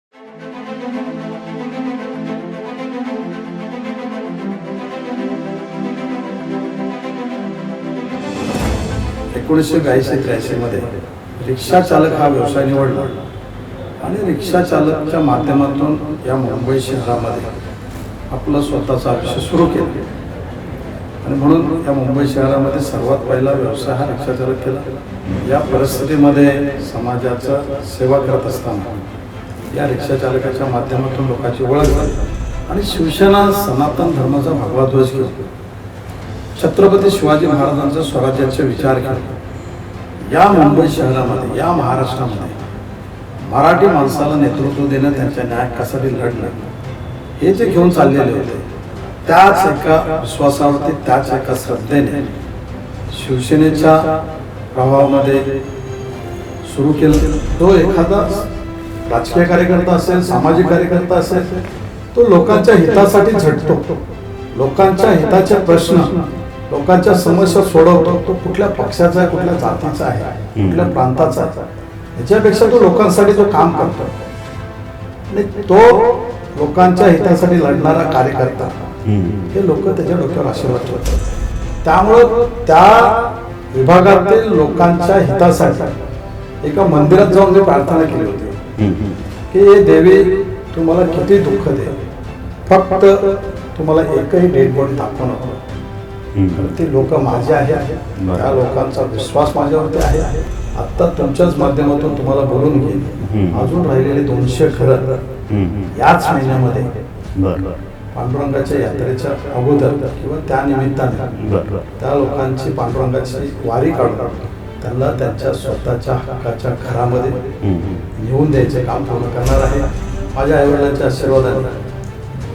एकोणीसशे मध्ये रिक्षा चालक हा व्यवसाय निवडला आणि रिक्षा चालकच्या माध्यमातून या मुंबई शहरामध्ये आपलं स्वतःचं आयुष्य सुरू केलं. आणि म्हणून या मुंबई शहरामध्ये सर्वात पहिला व्यवसाय हा रिक्षा चालक केला. या परिस्थितीमध्ये समाजाचा सेवा करत असताना या रिक्षा चालकाच्या माध्यमातून लोकांची ओळख झाली आणि शिवसेना सनातन धर्माचा भगवा ध्वज घेऊन छत्रपती शिवाजी महाराजांचा स्वराज्याचे विचार केले. या मुंबई शहरामध्ये, या महाराष्ट्रामध्ये मराठी माणसाला नेतृत्व देणं, त्यांच्या न्यायासाठी लढणं, हे जे घेऊन चाललेले होते, त्याच एका विश्वासावरती, त्याच एका श्रद्धेने शिवसेनेच्या प्रभावामध्ये सुरू केलं. तो एखादा राजकीय कार्यकर्ता असेल, सामाजिक कार्यकर्ता असेल, तो लोकांच्या हितासाठी झटतो, लोकांच्या हिताचे प्रश्न, लोकांच्या समस्या सोडवतो. तो कुठल्या पक्षाचा आहे, कुठल्या जातीचा आहे, कुठल्या प्रांताचा आहे, याच्यापेक्षा तो लोकांसाठी जो काम करतो आणि तो लोकांच्या हितासाठी लढणारा कार्यकर्ता, हे लोक त्याच्या डोक्यावर आशीर्वाद ठेवतात. त्यामुळं त्या विभागातील लोकांच्या हितासाठी एका मंदिरात जाऊन मी प्रार्थना केली होती की हे देवी, तुम्हाला किती दुःख दे, फक्त तुम्हाला एकही डेड बॉडी दाखवू नको. ते लोक माझे आहेत, त्या लोकांचा विश्वास माझ्यावरती आहे. आता तुमच्याच माध्यमातून तुम्हाला बोलून घेईन, अजून राहिलेले 200 घरं याच महिन्यामध्ये पांडुरंगाच्या यात्रेच्या अगोदर किंवा त्या निमित्ताने त्या लोकांची पांडुरंगाची वारी काढून त्यांना त्यांच्या स्वतःच्या हक्काच्या घरामध्ये नेऊन द्यायचे काम पूर्ण करणार आहे. माझ्या आईवडिलांच्या आशीर्वादाने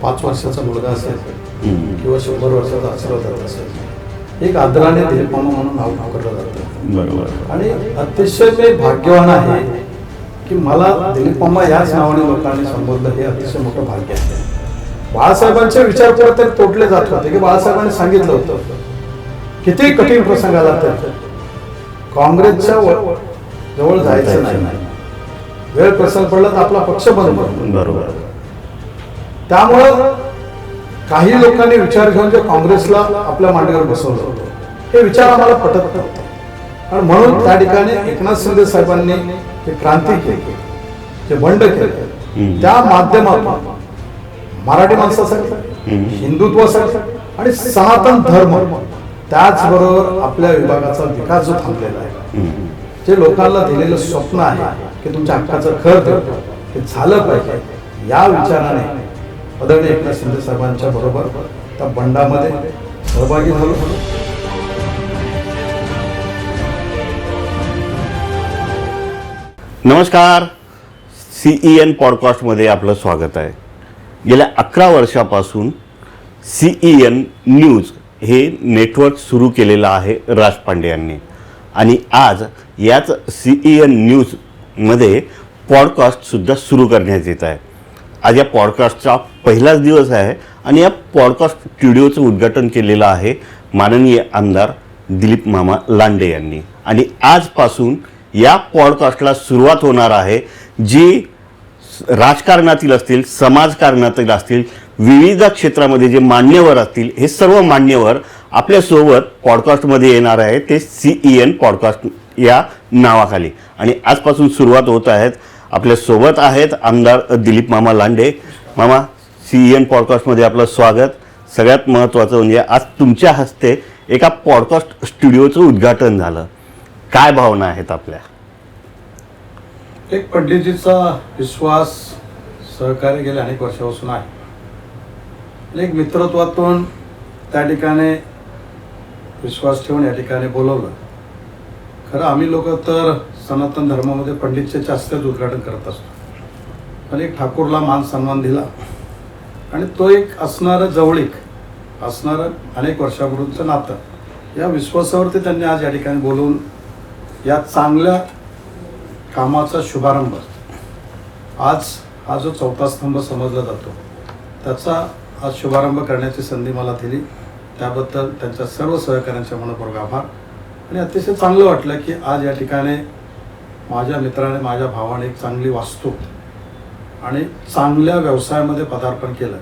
5 वर्षाचा मुलगा असेल किंवा 100 वर्षाचा आशीर्वाद असेल, एक आदराने दिलीप मामा म्हणून नाव ठेवलं जातं. आणि अतिशय मी भाग्यवान आहे की मला दिलीप मामा याच नावाने लोकांनी संबोधलं, हे अतिशय मोठं भाग्य आहे. बाळासाहेबांचे विचार परत तोडले जात होते की बाळासाहेबांनी सांगितलं होतं, किती कठीण प्रसंग आला तर काँग्रेसच्या जवळ जायचं नाही, वेळ प्रसंग पडला तर आपला पक्ष बंद. बरोबर. त्यामुळं काही लोकांनी विचार घेऊन जे काँग्रेसला आपल्या मांडीवर बसवलं होतं, हे विचार आम्हाला पटत नव्हते. आणि म्हणून त्या ठिकाणी एकनाथ शिंदे साहेबांनी जे क्रांती केली, जे बंड केलं, त्या माध्यमातून मराठी माणसासाठी, हिंदुत्वासाठी आणि सनातन धर्म, त्याचबरोबर आपल्या विभागाचा विकास जो थांबलेला आहे, जे लोकांना दिलेलं स्वप्न आहे की तुमच्या हक्काचं घर देतो, हे झालं पाहिजे, या विचाराने आदरणीय एकनाथ शिंदे साहेबांच्या बरोबर त्या बंडामध्ये सहभागी झालो. नमस्कार, CEN पॉडकास्टमध्ये आपलं स्वागत आहे. गेल्या 11 वर्षापासून CEN न्यूज हे नेटवर्क सुरू केलेलं आहे राज पांडे यांनी, आणि आज याच CEN न्यूजमध्ये पॉडकास्टसुद्धा सुरू करण्यात येत आहे. आज या पॉडकास्टचा पहिलाच दिवस आहे आणि या पॉडकास्ट स्टुडिओचं उद्घाटन केलेलं आहे माननीय आमदार दिलीप मामा लांडे यांनी. आणि आजपासून या पॉडकास्टला सुरुवात होणार आहे, जी राजकारणातील असतील, समाजकारणातील असतील, विविध क्षेत्रामध्ये जे मान्यवर असतील, हे सर्व मान्यवर आपल्यासोबत पॉडकास्टमध्ये येणार आहे, ते CEN पॉडकास्ट या नावाखाली. आणि आजपासून सुरुवात होत आहेत. आपल्यासोबत आहेत आमदार दिलीप मामा लांडे. मामा, CEN पॉडकास्टमध्ये आपलं स्वागत. सगळ्यात महत्त्वाचं म्हणजे आज तुमच्या हस्ते एका पॉडकास्ट स्टुडिओचं उद्घाटन झालं. काय भावना आहेत आपल्या? एक पंडितजीचा विश्वास, सहकार्य गेल्या अनेक वर्षापासून आहे. एक मित्रत्वातून त्या ठिकाणी विश्वास ठेवून या ठिकाणी बोलवलं. खरं आम्ही लोक तर सनातन धर्मामध्ये पंडितचे जास्तच उद्घाटन करत असतो, पण एक ठाकूरला मान सन्मान दिला आणि तो एक असणारं जवळीक, असणारं अनेक वर्षापूर्वीचं नातं, या विश्वासावरती त्यांनी आज या ठिकाणी बोलवून या चांगल्या कामाचा शुभारंभ, आज हा जो 4था स्तंभ समजला जातो, त्याचा आज शुभारंभ करण्याची संधी मला दिली. त्याबद्दल त्यांच्या सर्व सहकाऱ्यांच्या मनपूर्वक आभार. आणि अतिशय चांगलं वाटलं की आज या ठिकाणी माझ्या मित्राने, माझ्या भावाने एक चांगली वास्तू आणि चांगल्या व्यवसायामध्ये पदार्पण केलं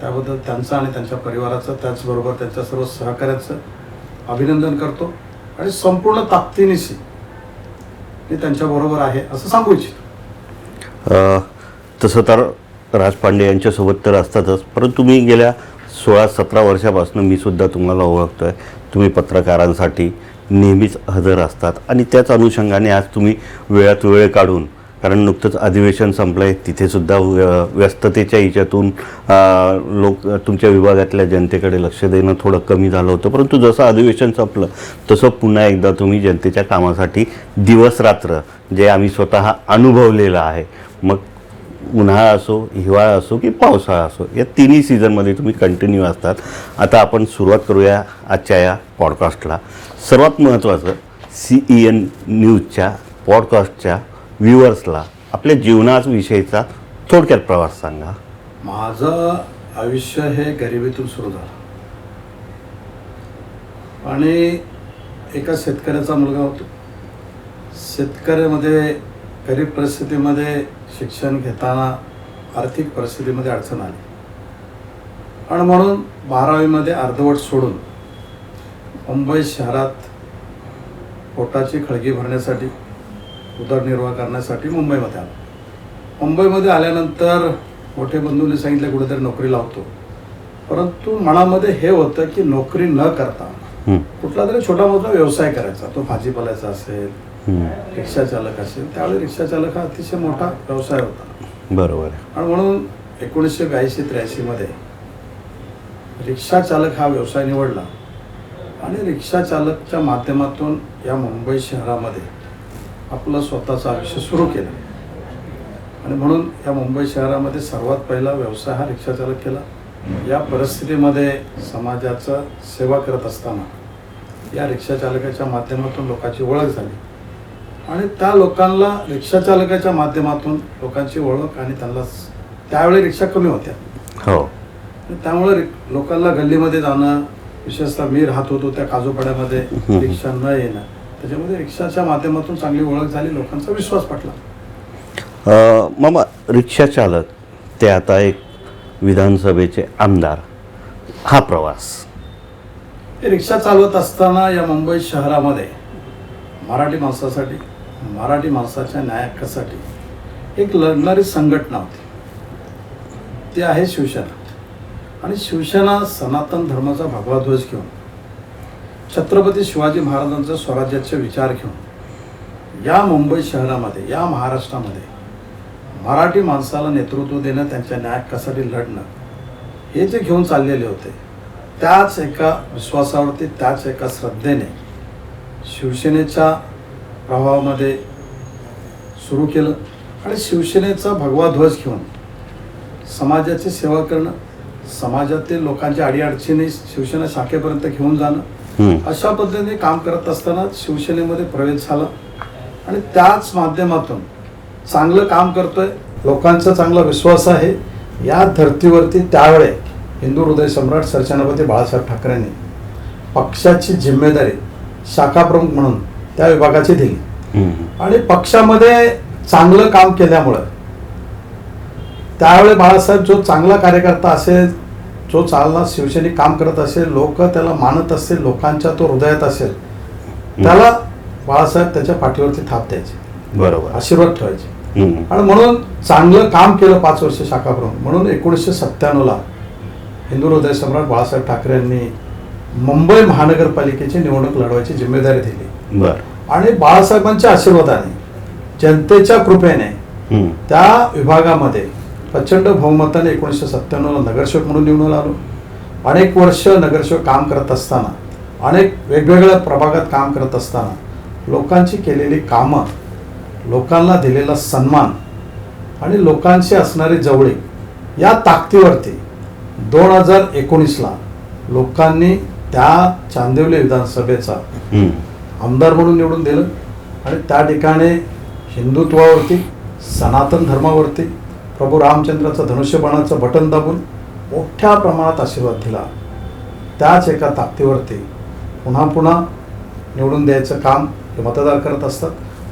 त्याबद्दल त्यांचं आणि त्यांच्या परिवाराचं त्याचबरोबर त्यांच्या सर्व सहकाऱ्यांचं अभिनंदन करतो आणि संपूर्ण ताकदीनिशी मी त्यांच्याबरोबर आहे असं सांगू इच्छितो. तसं तर राज पांडे यांच्यासोबत तर असतातच, परंतु तुम्ही गेल्या 16-17 वर्षापासून मी सुद्धा तुम्हाला ओळखतो आहे. तुम्ही पत्रकारांसाठी नेहमीच हजर असतात आणि त्याच अनुषंगाने आज तुम्ही वेळात वेळ काढून, कारण नुकतंच अधिवेशन संपलं आहे, तिथेसुद्धा व्यस्ततेच्या हिच्यातून लोक तुमच्या विभागातल्या जनतेकडे लक्ष देणं थोडं कमी झालं होतं, परंतु जसं अधिवेशन संपलं तसं पुन्हा एकदा तुम्ही जनतेच्या कामासाठी दिवसरात्र, जे आम्ही स्वतः अनुभवलेलं आहे, मग उन्हाळा असो, हिवाळा असो की पावसाळा असो, या तिन्ही सीझनमध्ये तुम्ही कंटिन्यू असतात. आता आपण सुरुवात करूया आजच्या या पॉडकास्टला. सर्वात महत्त्वाचं, CEN न्यूजच्या पॉडकास्टच्या व्ह्युअर्सला आपल्या जीवनाविषयीचा थोडक्यात प्रवास सांगा. माझं आयुष्य हे गरिबीतून सुरू झालं आणि एका शेतकऱ्याचा मुलगा होतो. शेतकऱ्यामध्ये गरीब परिस्थितीमध्ये शिक्षण घेताना आर्थिक परिस्थितीमध्ये अडचण आली आणि म्हणून 12वीमध्ये अर्धवट सोडून मुंबई शहरात पोटाची खळगी भरण्यासाठी, उदरनिर्वाह करण्यासाठी मुंबईमध्ये आलो. मुंबईमध्ये आल्यानंतर मोठे बंधूंनी सांगितलं कुठेतरी नोकरी लावतो, परंतु मनामध्ये हे होतं की नोकरी न करता कुठला तरी छोटा मोठा व्यवसाय करायचा. तो भाजीपाल्याचा असेल, रिक्षा चालक असेल. त्यावेळी रिक्षा चालक हा अतिशय मोठा व्यवसाय होता. बरोबर. आणि म्हणून 1982-83 रिक्षा चालक हा व्यवसाय निवडला आणि रिक्षा चालकच्या माध्यमातून या मुंबई शहरामध्ये आपलं स्वतःचं आयुष्य सुरू केलं. आणि म्हणून या मुंबई शहरामध्ये सर्वात पहिला व्यवसाय हा रिक्षा चालक केला. या परिस्थितीमध्ये समाजाचं सेवा करत असताना या रिक्षा चालकाच्या माध्यमातून लोकांची ओळख झाली आणि त्या लोकांना रिक्षा चालकाच्या माध्यमातून लोकांची ओळख आणि त्यांना त्यावेळी रिक्षा कमी होत्या. हो. त्यामुळे लोकांना गल्लीमध्ये जाणं, विशेषतः मी राहत होतो त्या काजूपाड्यामध्ये, रिक्षा न येणं, त्याच्यामध्ये रिक्षाच्या माध्यमातून चांगली ओळख झाली, लोकांचा विश्वास पटला. मामा, रिक्षा चालक ते आता एक विधानसभेचे आमदार, हा प्रवास. हे रिक्षा चालवत असताना या मुंबई शहरामध्ये मराठी माणसासाठी, मराठी माणसाच्या न्याय हक्कासाठी एक लढणारी संघटना होती. ती आहे शिवसेना. आणि शिवसेना सनातन धर्माचा भगवा ध्वज घेऊन, छत्रपती शिवाजी महाराजांचा स्वराज्याचे विचार घेऊन या मुंबई शहरामध्ये, या महाराष्ट्रामध्ये मराठी माणसाला नेतृत्व देणं, त्यांच्या न्याय हक्कासाठी लढणं, हे जे घेऊन चाललेले होते, त्याच एका विश्वासावरती, त्याच एका श्रद्धेने शिवसेनेच्या प्रभावामध्ये सुरू केलं आणि शिवसेनेचा भगवा ध्वज घेऊन समाजाची सेवा करणं, समाजातील लोकांच्या अडीअडचणी शिवसेना शाखेपर्यंत घेऊन जाणं, अशा पद्धतीने काम करत असताना शिवसेनेमध्ये प्रवेश झाला आणि त्याच माध्यमातून चांगलं काम करतोय, लोकांचा चांगला विश्वास आहे. या धर्तीवरती त्यावेळे हिंदू हृदय सम्राट सरसेनापती बाळासाहेब ठाकरेंनी पक्षाची जिम्मेदारी शाखाप्रमुख म्हणून त्या विभागाची दिली आणि पक्षामध्ये चांगलं काम केल्यामुळं त्यावेळी बाळासाहेब जो चांगला कार्यकर्ता असेल, जो चांगला शिवसैनिक काम करत असेल, लोक त्याला मानत असतील, लोकांच्या तो हृदयात असेल, त्याला बाळासाहेब त्याच्या पाठीवरती थाप द्यायचे, बरोबर, आशीर्वाद ठेवायचे. आणि म्हणून चांगलं काम केलं 5 वर्ष शाखाप्रमुख म्हणून. 1997 हिंदू हृदय सम्राट बाळासाहेब ठाकरे यांनी मुंबई महानगरपालिकेची निवडणूक लढवायची जिम्मेदारी दिली आणि बाळासाहेबांच्या आशीर्वादाने, जनतेच्या कृपेने त्या विभागामध्ये प्रचंड बहुमताने 1997 नगरसेवक म्हणून निवडून आलो. अनेक वर्ष नगरसेवक काम करत असताना, अनेक वेगवेगळ्या प्रभागात काम करत असताना लोकांची केलेली कामं, लोकांना दिलेला सन्मान आणि लोकांशी असणारी जवळीक, या ताकदीवरती 2019ला लोकांनी त्या चांदिवली विधानसभेचा आमदार म्हणून निवडून दिलं आणि त्या ठिकाणी हिंदुत्वावरती, सनातन धर्मावरती, प्रभू रामचंद्राचं धनुष्यबाणाचं बटन दाबून मोठ्या प्रमाणात आशीर्वाद दिला. त्याच एका ताकदीवरती पुन्हा पुन्हा निवडून द्यायचं काम हे मतदार करत असतात.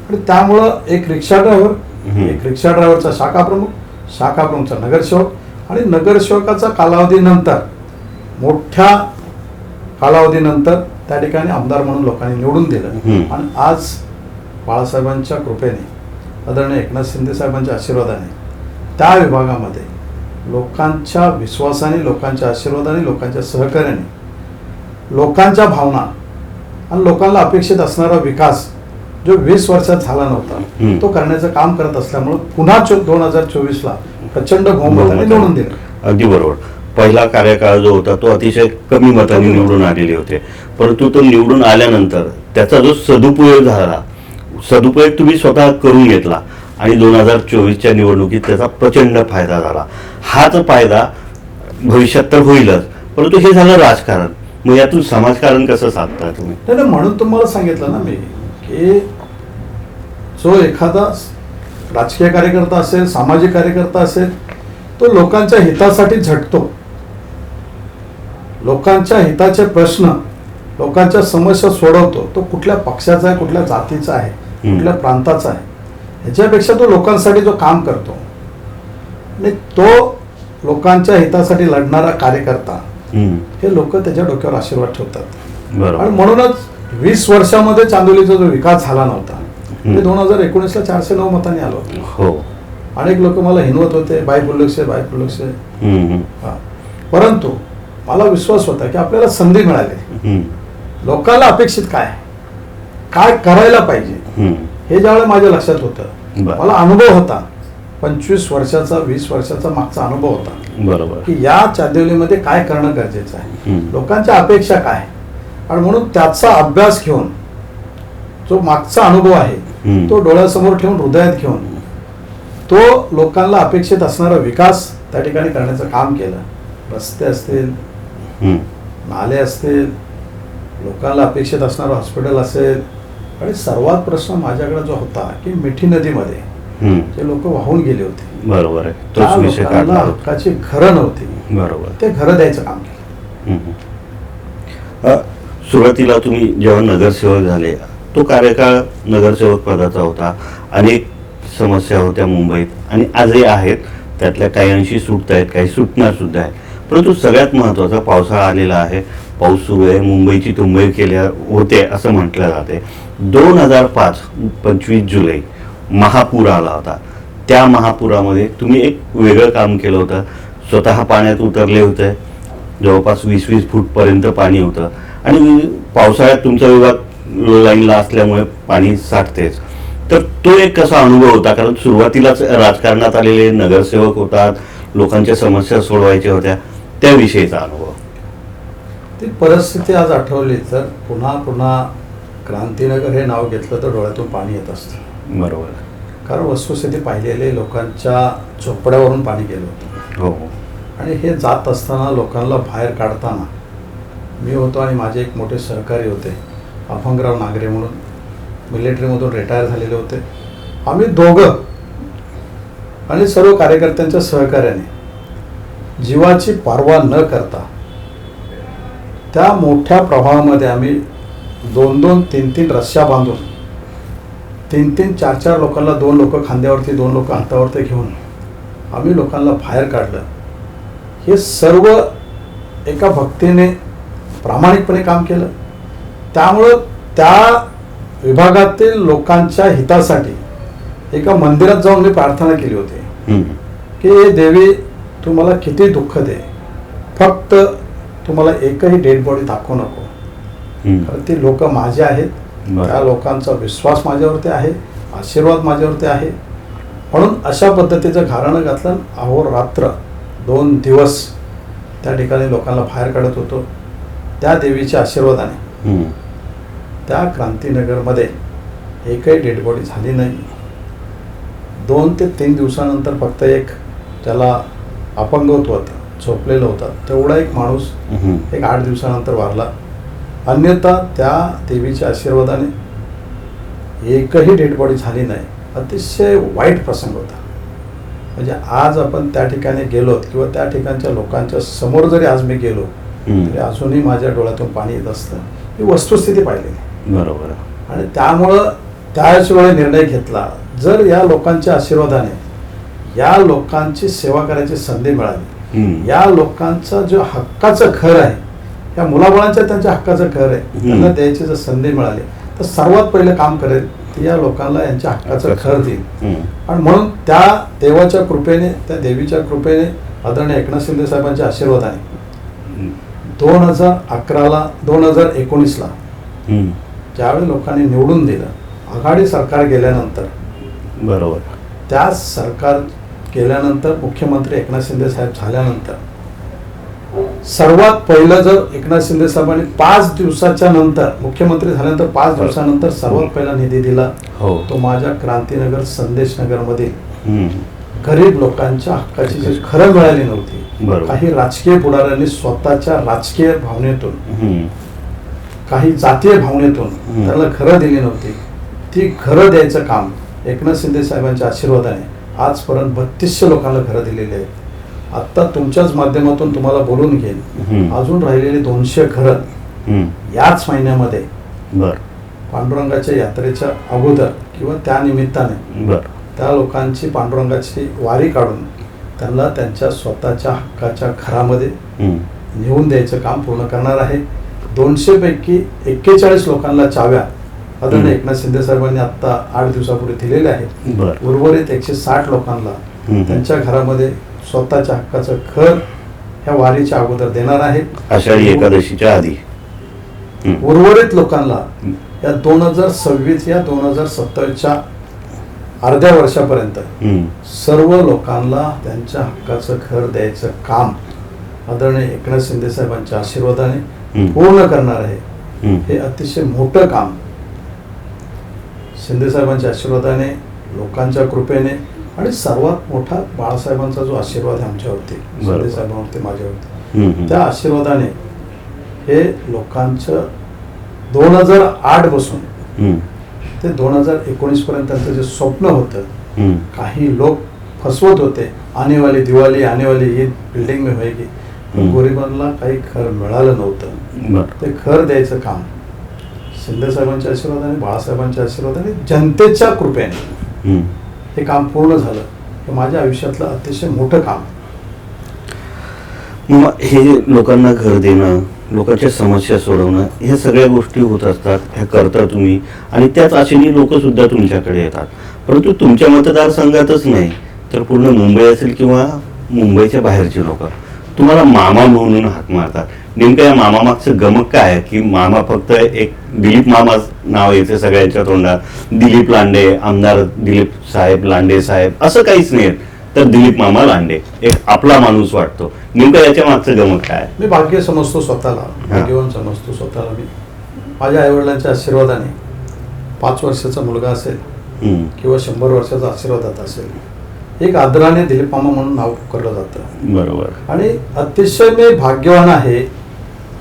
आणि त्यामुळं एक रिक्षा ड्रायव्हरचा शाखा प्रमुख शाखा प्रमुखचा नगरसेवक, आणि नगरसेवकाचा कालावधीनंतर मोठ्या कालावधीनंतर त्या ठिकाणी आमदार म्हणून लोकांनी निवडून दिलं. आणि आज बाळासाहेबांच्या कृपेने, आदरणीय एकनाथ शिंदे साहेबांच्या आशीर्वादाने त्या विभागामध्ये लोकांच्या विश्वासाने, लोकांच्या आशीर्वादाने, लोकांच्या सहकार्याने, लोकांच्या भावना आणि लोकांना अपेक्षित असणारा विकास जो 20 वर्षात झाला नव्हता तो करण्याचं काम करत असल्यामुळे पुन्हा 2024ला प्रचंड बहुमताने निवडून दिलं. अगदी बरोबर. पहिला कार्यकाळ जो होता तो अतिशय कमी मतांनी निवडून आलेले होते, परंतु तो निवडून आल्यानंतर त्याचा जो सदुपयोग झाला, सदुपयोग तुम्ही स्वतः करून घेतला आणि 2024च्या निवडणुकीत त्याचा प्रचंड फायदा झाला. हाच फायदा भविष्यात तर होईलच, परंतु हे झालं राजकारण. मग यातून समाजकारण कसं साधता तुम्ही? नाही, म्हणून तुम्हाला सांगितलं ना मी की जो एखादा राजकीय कार्यकर्ता असेल, सामाजिक कार्यकर्ता असेल, तो लोकांच्या हितासाठी झटतो. लोकांच्या हिताचे प्रश्न, लोकांच्या समस्या सोडवतो. तो कुठल्या पक्षाचा आहे, कुठल्या जातीचा आहे, कुठल्या प्रांताचा आहे, ह्याच्यापेक्षा तो लोकांसाठी जो काम करतो आणि तो लोकांच्या हितासाठी लढणारा कार्यकर्ता, हे लोक त्याच्या डोक्यावर आशीर्वाद ठेवतात. आणि म्हणूनच 20 वर्षामध्ये चांदोलीचा जो विकास झाला नव्हता ते 2019ला 409 मतांनी आलो. हो, अनेक लोक मला हिनवत होते, बाय बुल्लक्ष. परंतु मला विश्वास होता की आपल्याला संधी मिळाली. लोकांना अपेक्षित काय करायला पाहिजे हे ज्यावेळेला माझ्या लक्षात होतं, मला अनुभव होता 25 वर्षाचा, 20 वर्षाचा मागचा अनुभव होता. बरोबर. की या चांदिवलीमध्ये काय करणं गरजेचं आहे, लोकांच्या अपेक्षा काय, आणि म्हणून त्याचा अभ्यास घेऊन जो मागचा अनुभव आहे तो डोळ्यासमोर ठेवून, हृदयात घेऊन, तो लोकांना अपेक्षित असणारा विकास त्या ठिकाणी करण्याचं काम केलं. रस्ते असतील, नाले असतील, लोकांना अपेक्षित असणारं हॉस्पिटल असेल, आणि सर्वात प्रश्न माझ्याकडे जो होता की मिठी नदीमध्ये जे लोक वाहून गेले होते, बरोबर आहे, त्या लोकांना हक्काची घरं नव्हती. बरोबर. ते घरं द्यायचं काम केलं. सुरुवातीला तुम्ही जेव्हा नगरसेवक झाले, तो कार्यकाळ नगरसेवक पदाचा होता. अनेक समस्या होत्या मुंबईत आणि आजही आहेत. त्यातल्या काही अंशी सुटत आहेत, काही सुटणार सुद्धा आहेत. परंतु सगळ्यात महत्त्वाचा पावसाळा आलेला आहे. पाऊस सुरू आहे. मुंबईची तुंबई केल्या होते असं म्हटलं जाते. 2005 25 जुलै महापूर आला होता. त्या महापुरामध्ये तुम्ही एक वेगळं काम केलं होतं. स्वतः पाण्यात उतरले होते. जवळपास 20-20 फूटपर्यंत पाणी होतं आणि पावसाळ्यात तुमचा विभाग लाईनला असल्यामुळे पाणी साठतेच. तर तो एक कसा अनुभव होता? कारण सुरुवातीलाच राजकारणात आलेले नगरसेवक होतात, लोकांच्या समस्या सोडवायच्या होत्या, त्याविषयीचा अनुभव. ती परिस्थिती आज आठवली तर पुन्हा पुन्हा क्रांतीनगर हे नाव घेतलं तर डोळ्यातून पाणी येत असतं. बरोबर. कारण वस्तुस्थिती पाहिलेले लोकांच्या झोपड्यावरून पाणी गेलं होतं. हो. आणि हे जात असताना लोकांना बाहेर काढताना मी होतो आणि माझे एक मोठे सहकारी होते, अभंगराव नागरे म्हणून, मिलिटरीमधून रिटायर झालेले होते. आम्ही दोघं आणि सर्व कार्यकर्त्यांच्या सहकार्याने जीवाची पर्वा न करता त्या मोठ्या प्रवाहामध्ये आम्ही 2-2, 3-3 रस्स्या बांधून 3-3, 4-4 लोकांना, 2 लोक खांद्यावरती, 2 लोक हातावरती घेऊन आम्ही लोकांना बाहेर काढलं. हे सर्व एका भक्तीने, प्रामाणिकपणे काम केलं. त्यामुळं त्या विभागातील लोकांच्या हितासाठी एका मंदिरात जाऊन मी प्रार्थना केली होती की देवी तू मला किती दुःख दे, फक्त तुम्हाला एकही डेड बॉडी दाखवू नको. कारण ती लोक माझे आहेत, त्या लोकांचा विश्वास माझ्यावरती आहे, आशीर्वाद माझ्यावरती आहे. म्हणून अशा पद्धतीचं घराणं घातलं. अहोरात्र 2 दिवस त्या ठिकाणी लोकांना बाहेर काढत होतो. त्या देवीच्या आशीर्वादाने त्या क्रांतीनगरमध्ये एकही डेड बॉडी झाली नाही. 2 ते 3 दिवसानंतर फक्त एक ज्याला अपंगत्व होतं, झोपलेलं होतं, तेवढा एक माणूस एक 8 दिवसानंतर वारला. अन्यथा त्या देवीच्या आशीर्वादाने एकही डेड बॉडी झाली नाही. अतिशय वाईट प्रसंग होता. म्हणजे आज आपण त्या ठिकाणी गेलोत किंवा त्या ठिकाणच्या लोकांच्या समोर जरी आज मी गेलो तरी अजूनही माझ्या डोळ्यातून पाणी येत असतं. ही वस्तुस्थिती पाहिलेली. बरोबर. आणि त्यामुळं त्याच वेळी निर्णय घेतला, जर या लोकांच्या आशीर्वादाने या लोकांची सेवा करायची संधी मिळाली. हम्म. या लोकांचा जो हक्काचं घर आहे, या मुलाबाळांच्या त्यांच्या हक्काचं घर आहे, त्यांना द्यायची जर संधी मिळाली तर सर्वात पहिलं काम करेल ते या लोकांना यांच्या हक्काचं घर देईल. आणि म्हणून त्या देवाच्या कृपेने, त्या देवीच्या कृपेने, आदरणीय एकनाथ शिंदे साहेबांच्या आशीर्वादाने 2011ला 2019ला ज्यावेळी लोकांनी निवडून दिलं, आघाडी सरकार गेल्यानंतर, बरोबर, त्या सरकार गेल्यानंतर मुख्यमंत्री एकनाथ शिंदे साहेब झाल्यानंतर सर्वात पहिलं जर एकनाथ शिंदे साहेबांनी 5 दिवसाच्या नंतर, मुख्यमंत्री झाल्यानंतर 5 दिवसानंतर सर्वात पहिला निधी दिला हो, तो माझ्या क्रांतीनगर संदेश नगर मधील गरीब लोकांच्या हक्काची जी घरं मिळाली नव्हती. बरोबर. काही राजकीय पुढाऱ्यांनी स्वतःच्या राजकीय भावनेतून, काही जातीय भावनेतून त्याला घरं दिली नव्हती. ती घरं द्यायचं काम एकनाथ शिंदे साहेबांच्या आशीर्वादाने आजपर्यंत 3200 लोकांना घरं दिलेली आहेत. आता तुमच्याच माध्यमातून तुम्हाला बोलून घेईन, अजून राहिलेली 200 घरं याच महिन्यामध्ये पांडुरंगाच्या यात्रेच्या अगोदर किंवा त्या निमित्ताने त्या लोकांची पांडुरंगाची वारी काढून त्यांना त्यांच्या स्वतःच्या हक्काच्या घरामध्ये नेऊन द्यायचं काम पूर्ण करणार आहे. 200 पैकी 41 लोकांना चाव्या आदरणीय एकनाथ शिंदे साहेबांनी आता 8 दिवसापूर्वी दिलेल्या आहेत. उर्वरित 160 लोकांना त्यांच्या घरामध्ये स्वतःच्या हक्काचं घर ह्या वारीच्या अगोदर देणार आहे. आषाढी एकादशीच्या आधी उर्वरित लोकांना या 2026 या 2027च्या अर्ध्या वर्षापर्यंत सर्व लोकांना त्यांच्या हक्काचं घर द्यायचं काम आदरणीय एकनाथ शिंदे साहेबांच्या आशीर्वादाने पूर्ण करणार आहे. हे अतिशय मोठं काम शिंदे साहेबांच्या आशीर्वादाने, लोकांच्या कृपेने आणि सर्वात मोठा बाळासाहेबांचा जो आशीर्वाद आहे आमच्यावरती, शिंदे साहेबांवरती, माझ्यावरती, त्या आशीर्वादाने हे लोकांचं 2008 पासून ते 2019 पर्यंत त्यांचं जे स्वप्न होतं, काही लोक फसवत होते, आने वाली दिवाळी, आने वाली ईद बिल्डिंग में होएगी, गरिबांना काही घर मिळालं नव्हतं. ते घर द्यायचं काम शिंदे साहेबांच्या आशीर्वादाने, बाळासाहेबांच्या आशीर्वादाने, जनतेच्या कृपेने हे काम पूर्ण झालं. हे माझ्या आयुष्यातलं अतिशय मोठं काम. मग हे लोकांना घर देणं, लोकांच्या समस्या सोडवणं, ह्या सगळ्या गोष्टी होत असतात, ह्या करता तुम्ही, आणि त्याच आशेने लोक सुद्धा तुमच्याकडे येतात. परंतु तुमच्या मतदारसंघातच नाही तर पूर्ण मुंबई असेल किंवा मुंबईच्या बाहेरचे लोक तुम्हाला मामा म्हणून हाक मारतात. नेमकं या मामा मागचं गमक काय आहे की मामा फक्त एक दिलीप मामा नाव येते सगळ्यांच्या तोंडात, दिलीप लांडे, आमदार दिलीप साहेब लांडे साहेब, असं काहीच नाही, तर दिलीप मामा लांडे एक आपला माणूस वाटतो. नेमकं याच्या मागचं गमक काय? मी भाग्य समजतो स्वतःला, भाग्यवान समजतो स्वतःला. मी माझ्या आईवडिलांच्या आशीर्वादाने 5 वर्षाचा मुलगा असेल किंवा 100 वर्षाचा आशीर्वादात असेल, एक आदराने दिलीप मामा म्हणून नाव पुकारलं जातं. बरोबर. आणि अतिशय मी भाग्यवान आहे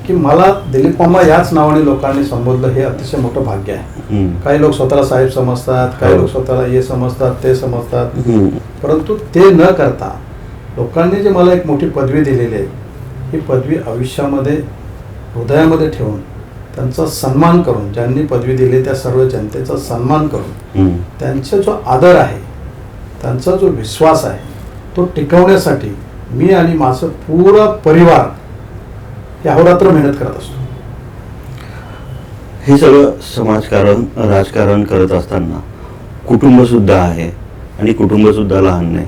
की मला दिलीप मामा याच नावाने लोकांनी संबोधलं, हे अतिशय मोठं भाग्य आहे. काही लोक स्वतःला साहेब समजतात, काही लोक स्वतःला हे समजतात, ते समजतात, परंतु ते न करता लोकांनी जे मला एक मोठी पदवी दिलेली आहे, ही पदवी आयुष्यामध्ये हृदयामध्ये ठेवून त्यांचा सन्मान करून, ज्यांनी पदवी दिली त्या सर्व जनतेचा सन्मान करून, त्यांचा जो आदर आहे, त्यांचा जो विश्वास आहे, तो टिकवण्यासाठी मी आणि माझं पूर्ण परिवार अहोरात्र मेहनत करत असतो. हे सगळं समाजकारण, राजकारण करत असताना कुटुंब सुद्धा आहे, आणि कुटुंब सुद्धा लहान नाही,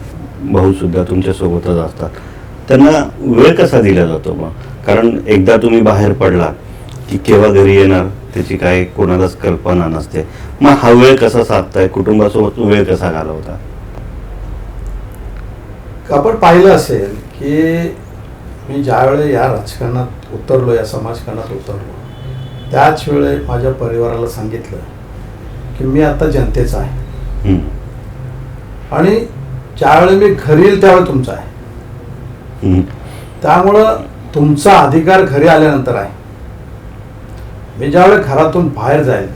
भाऊ सुद्धा तुमच्या सोबतच असतात. त्यांना वेळ कसा दिला जातो मग? कारण एकदा तुम्ही बाहेर पडला की केव्हा घरी येणार त्याची काय कोणालाच कल्पना नसते. मग हा वेळ कसा साधताय, कुटुंबासोबत वेळ कसा घालवता? आपण पाहिलं असेल की मी ज्यावेळेस या राजकारणात उतरलो, या समाजकारणात उतरलो, त्याच वेळे माझ्या परिवाराला सांगितलं की मी आता जनतेचा आहे, आणि ज्यावेळेस मी घरी येईल त्यावेळेस तुमचा आहे. त्यामुळं तुमचा अधिकार घरी आल्यानंतर आहे. मी ज्यावेळेस घरातून बाहेर जाईल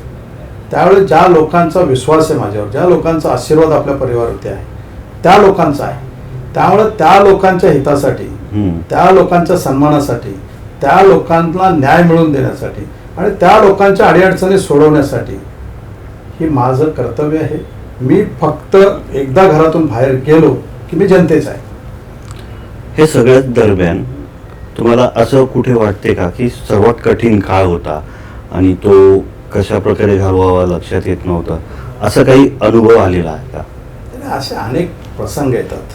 त्यावेळेस ज्या लोकांचा विश्वास आहे माझ्यावर, ज्या लोकांचा आशीर्वाद आपल्या परिवारावरती आहे, त्या लोकांचा आहे. त्यामुळे त्या लोकांच्या हितासाठी, त्या लोकांच्या सन्मानासाठी, त्या लोकांना न्याय मिळवून देण्यासाठी आणि त्या लोकांच्या अडीअडचणी सोडवण्यासाठी ही माझं कर्तव्य आहे. मी फक्त एकदा घरातून बाहेर गेलो की मी जनतेचा आहे. हे सगळ्यात दरम्यान तुम्हाला असं कुठे वाटते का की सर्वात कठीण काळ होता आणि तो कशा प्रकारे घालवावा लक्षात येत नव्हतं, असं काही अनुभव आलेला आहे का? आणि असे अनेक प्रसंग येतात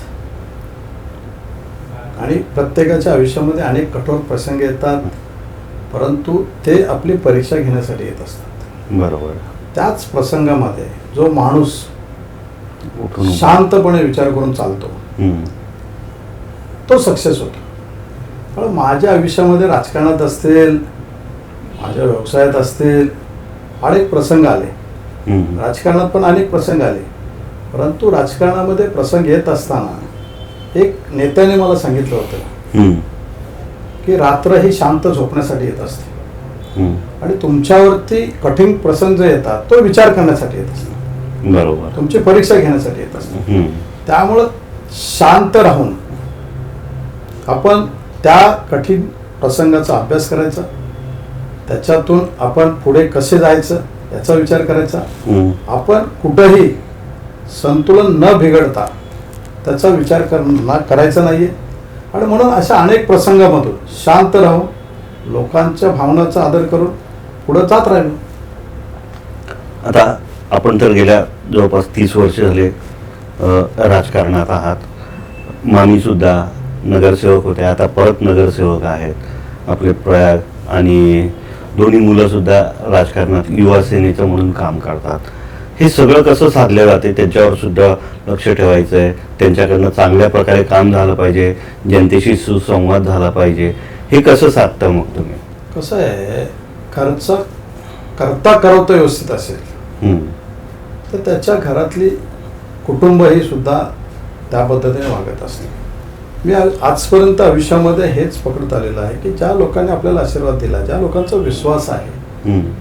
आणि प्रत्येकाच्या आयुष्यामध्ये अनेक कठोर प्रसंग येतात, परंतु ते आपली परीक्षा घेण्यासाठी येत असतात. बरोबर. त्याच प्रसंगामध्ये जो माणूस उठून शांतपणे विचार करून चालतो हम्म. तो सक्सेस होतो. पण माझ्या आयुष्यामध्ये राजकारणात असतील, माझ्या व्यवसायात असतील, अनेक प्रसंग आले. हम्म. राजकारणात पण अनेक प्रसंग आले, परंतु राजकारणामध्ये प्रसंग येत असताना एक नेत्याने मला सांगितलं होतं हम्म. की रात्र ही शांत झोपण्यासाठी येत असते हम्म. आणि तुमच्यावरती कठीण प्रसंग जे येतात तो विचार करण्यासाठी येत असतात, बरोबर. तुमची परीक्षा घेण्यासाठी येत असतात. हम्म. त्यामुळं शांत राहून आपण त्या कठीण प्रसंगाचा अभ्यास करायचा, त्याच्यातून आपण पुढे कसे जायचं याचा विचार करायचा. हम्म. आपण कुठंही संतुलन न बिघडता त्याचा विचार करायचा नाहीये. आणि म्हणून अशा अनेक प्रसंगामधून शांत राहून लोकांच्या भावनांचा आदर करून पुढे जात राहिलो. आता आपण तर गेल्या जवळपास 30 वर्ष झाले राजकारणात आहात. मामी सुद्धा नगरसेवक होते, आता परत नगरसेवक आहेत. आपले प्रयाग आणि दोन्ही मुलं सुद्धा राजकारणात युवा सेनेचं म्हणून काम करतात. हे सगळं कसं साधलं जाते त्याच्यावर सुद्धा लक्ष ठेवायचं आहे. त्यांच्याकडनं चांगल्या प्रकारे काम झालं पाहिजे, जनतेशी सुसंवाद झाला पाहिजे. हे कसं साधता मग तुम्ही? कसं आहे, खर्च करता करवता व्यवस्थित असेल हम्म. तर त्याच्या घरातली कुटुंब ही सुद्धा त्या पद्धतीने वागत असते. मी आजपर्यंत आयुष्यामध्ये हेच पकडत आलेलं आहे की ज्या लोकांनी आपल्याला आशीर्वाद दिला, ज्या लोकांचा विश्वास आहे, हम्म.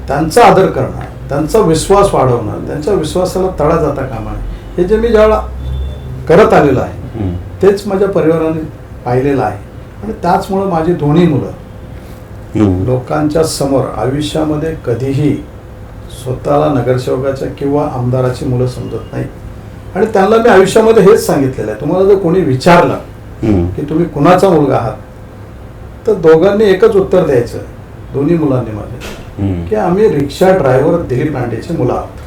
त्यांचा आदर करणं, त्यांचा विश्वास वाढवणं, त्यांच्या विश्वासाला तडा जाता कामा नये, हे जे मी ज्यावेळेला करत आलेलं आहे हम्म. तेच माझ्या परिवाराने पाहिलेलं आहे. आणि त्याचमुळं माझी दोन्ही मुलं हम्म. लोकांच्या समोर आयुष्यामध्ये कधीही स्वतःला नगरसेवकाच्या किंवा आमदाराची मुलं समजत नाही. आणि त्यांना मी आयुष्यामध्ये हेच सांगितलेलं आहे, तुम्हाला जर कोणी विचारलं हम्म. की तुम्ही कुणाचा मुलगा आहात, तर दोघांनी एकच उत्तर द्यायचं, दोन्ही मुलांनी माझे, हम्म. की आम्ही रिक्षा ड्रायव्हर दिलीप लांडेचे मुलं आहोत.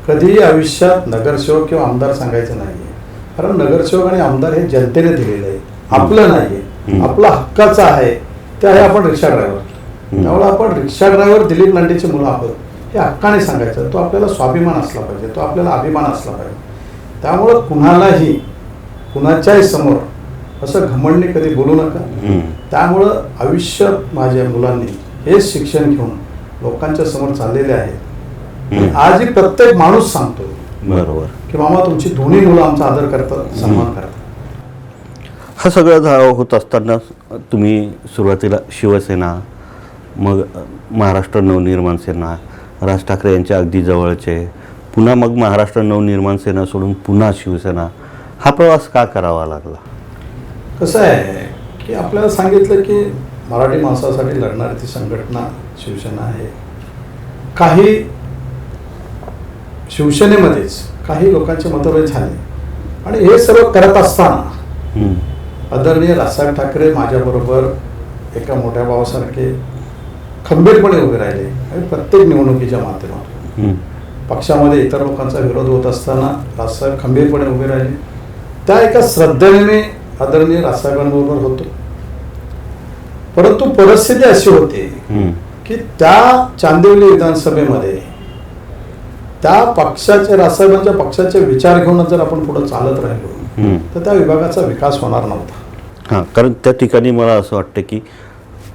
कधीही आयुष्यात नगरसेवक किंवा आमदार सांगायचं नाहीये, कारण नगरसेवक आणि आमदार हे जनतेने दिलेलं आहे, आपलं नाहीये, आपला हक्काचं आहे. ते आहे आपण रिक्षा ड्रायव्हर. त्यामुळे आपण रिक्षा ड्रायव्हर दिलीप लांडेचे मुलं आहोत हे हक्काने सांगायचं. तो आपल्याला स्वाभिमान असला पाहिजे, तो आपल्याला अभिमान असला पाहिजे. त्यामुळं कुणालाही कुणाच्याही समोर असं घमंडी कधी बोलू नका. हम्म. त्यामुळं आयुष्यात माझ्या मुलांनी हेच शिक्षण घेऊन लोकांच्या समोर चाललेले आहेत. आजही प्रत्येक माणूस सांगतो बरोबर की मामा तुमची दोन्ही मुलं आमचा आदर करतात, सन्मान करतात. हा सगळं होत असताना तुम्ही सुरुवातीला शिवसेना, मग महाराष्ट्र नवनिर्माण सेना, राज ठाकरे यांच्या अगदी जवळचे, पुन्हा मग महाराष्ट्र नवनिर्माण सेना सोडून पुन्हा शिवसेना, हा प्रवास का करावा लागला? कसं आहे की आपल्याला सांगितलं की मराठी माणसासाठी लढणारी ती संघटना शिवसेना आहे. काही शिवसेनेमध्येच काही लोकांचे मतभेद झाले आणि हे सर्व करत असताना हम्म. आदरणीय राजसाहेब ठाकरे माझ्याबरोबर एका मोठ्या भावासारखे खंबीरपणे उभे राहिले आणि प्रत्येक निवडणुकीच्या माध्यमातून हम्म. पक्षामध्ये इतर लोकांचा विरोध होत असताना राजसाहेब खंबीरपणे उभे राहिले. त्या एका श्रद्धेने मी आदरणीय राजसाहेबांबरोबर होतो. परंतु परिस्थिती अशी होती हम्म. की त्या चांदिवली विधानसभेमध्ये त्या पक्षाचे राजसाहेबांच्या पक्षाचे विचार घेऊन जर आपण पुढे चालत राहिलो हम्म. तर त्या विभागाचा विकास होणार नव्हता. हां, कारण त्या ठिकाणी मला असं वाटतं की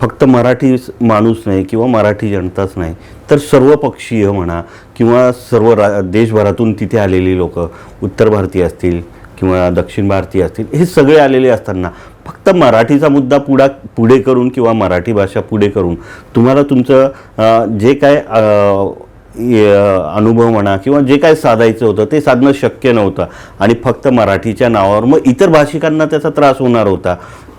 फक्त मराठी माणूस नाही किंवा मराठी जनताच नाही, तर सर्व पक्षीय म्हणा किंवा सर्व देशभरातून तिथे आलेली लोक, उत्तर भारतीय असतील किंवा दक्षिण भारतीय असतील, हे सगळे आलेले असताना फक्त मराठीचा मुद्दा पुढे करून किंवा मराठी भाषा पुढे करून तुम्हाला तुमचं जे काय अनुभव म्हणा किंवा जे काय साधायचं होतं ते साधणं शक्य नव्हतं. आणि फक्त मराठीच्या नावावर मग इतर भाषिकांना त्याचा त्रास होणार होता.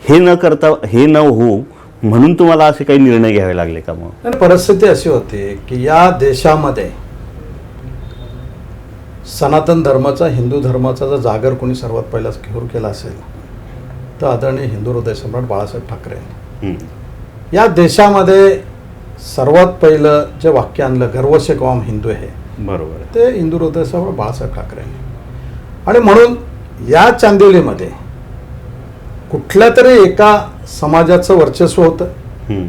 हे न करता, हे न होऊ म्हणून तुम्हाला असे काही निर्णय घ्यावे लागले का? मग परिस्थिती अशी होती की या देशामध्ये सनातन धर्माचा, हिंदू धर्माचा जर जागर कोणी सर्वात पहिला घेऊन केला असेल तर आदरणीय हिंदू हृदय सम्राट बाळासाहेब ठाकरे. या देशामध्ये सर्वात पहिलं जे वाक्य आणलं, गर्व से कौम हिंदू आहे, बरोबर, ते हिंदू हृदय सम्राट बाळासाहेब ठाकरे. आणि म्हणून या चांदिवलीमध्ये कुठल्या तरी एका समाजाचं वर्चस्व होतं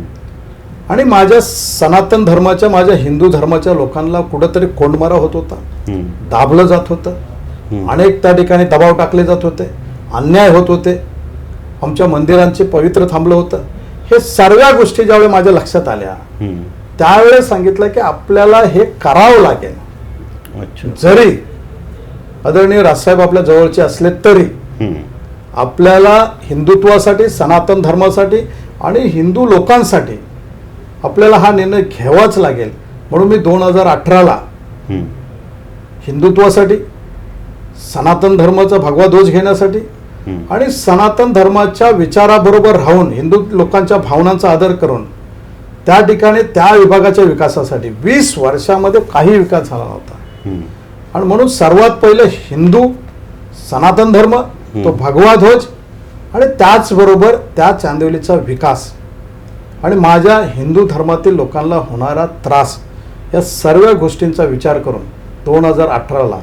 आणि माझ्या सनातन धर्माच्या, माझ्या हिंदू धर्माच्या लोकांना कुठंतरी कोंडमारा होत होता, दाबलं जात होतं, अनेक त्या ठिकाणी दबाव टाकले जात होते, अन्याय होत होते, आमच्या मंदिरांचे पवित्र थांबलं होतं. हे सर्व गोष्टी ज्यावेळी माझ्या लक्षात आल्या त्यावेळेस सांगितलं की आपल्याला हे करावं लागेल. जरी आदरणीय राजसाहेब आपल्या जवळचे असले तरी आपल्याला हिंदुत्वासाठी, सनातन धर्मासाठी आणि हिंदू लोकांसाठी आपल्याला हा निर्णय घ्यावाच लागेल. म्हणून मी 2018ला हिंदुत्वासाठी, सनातन धर्माचा भगवा ध्वज घेण्यासाठी आणि सनातन धर्माच्या विचाराबरोबर राहून हिंदू लोकांच्या भावनांचा आदर करून त्या ठिकाणी त्या विभागाच्या विकासासाठी 20 वर्षामध्ये काही विकास झाला नव्हता. आणि म्हणून सर्वात पहिलं हिंदू, सनातन धर्म, तो भगवा ध्वज आणि त्याचबरोबर त्या चांदिवलीचा विकास आणि माझ्या हिंदू धर्मातील लोकांना होणारा त्रास, या सर्व गोष्टींचा विचार करून 2018ला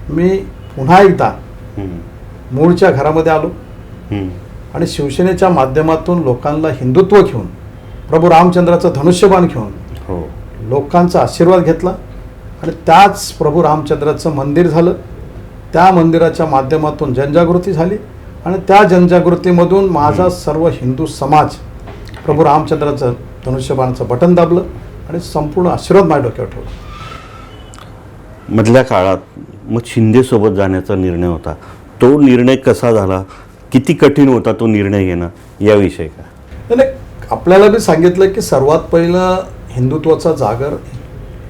मी पुन्हा एकदा मूळच्या घरामध्ये आलो आणि शिवसेनेच्या माध्यमातून लोकांना हिंदुत्व घेऊन, प्रभू रामचंद्राचं धनुष्यबाण घेऊन लोकांचा आशीर्वाद घेतला आणि त्याच प्रभू रामचंद्राचं मंदिर झालं. त्या मंदिराच्या माध्यमातून जनजागृती झाली आणि त्या जनजागृतीमधून माझा सर्व हिंदू समाज प्रभू रामचंद्राचं धनुष्यबाणाचं बटन दाबलं आणि संपूर्ण आशीर्वाद माझ्या डोक्यावर ठेवला. मधल्या काळात मग शिंदेसोबत जाण्याचा निर्णय होता, तो निर्णय कसा झाला, किती कठीण होता तो निर्णय घेणं, याविषयी काय? नाही, आपल्याला बी सांगितलं की सर्वात पहिलं हिंदुत्वाचा जागर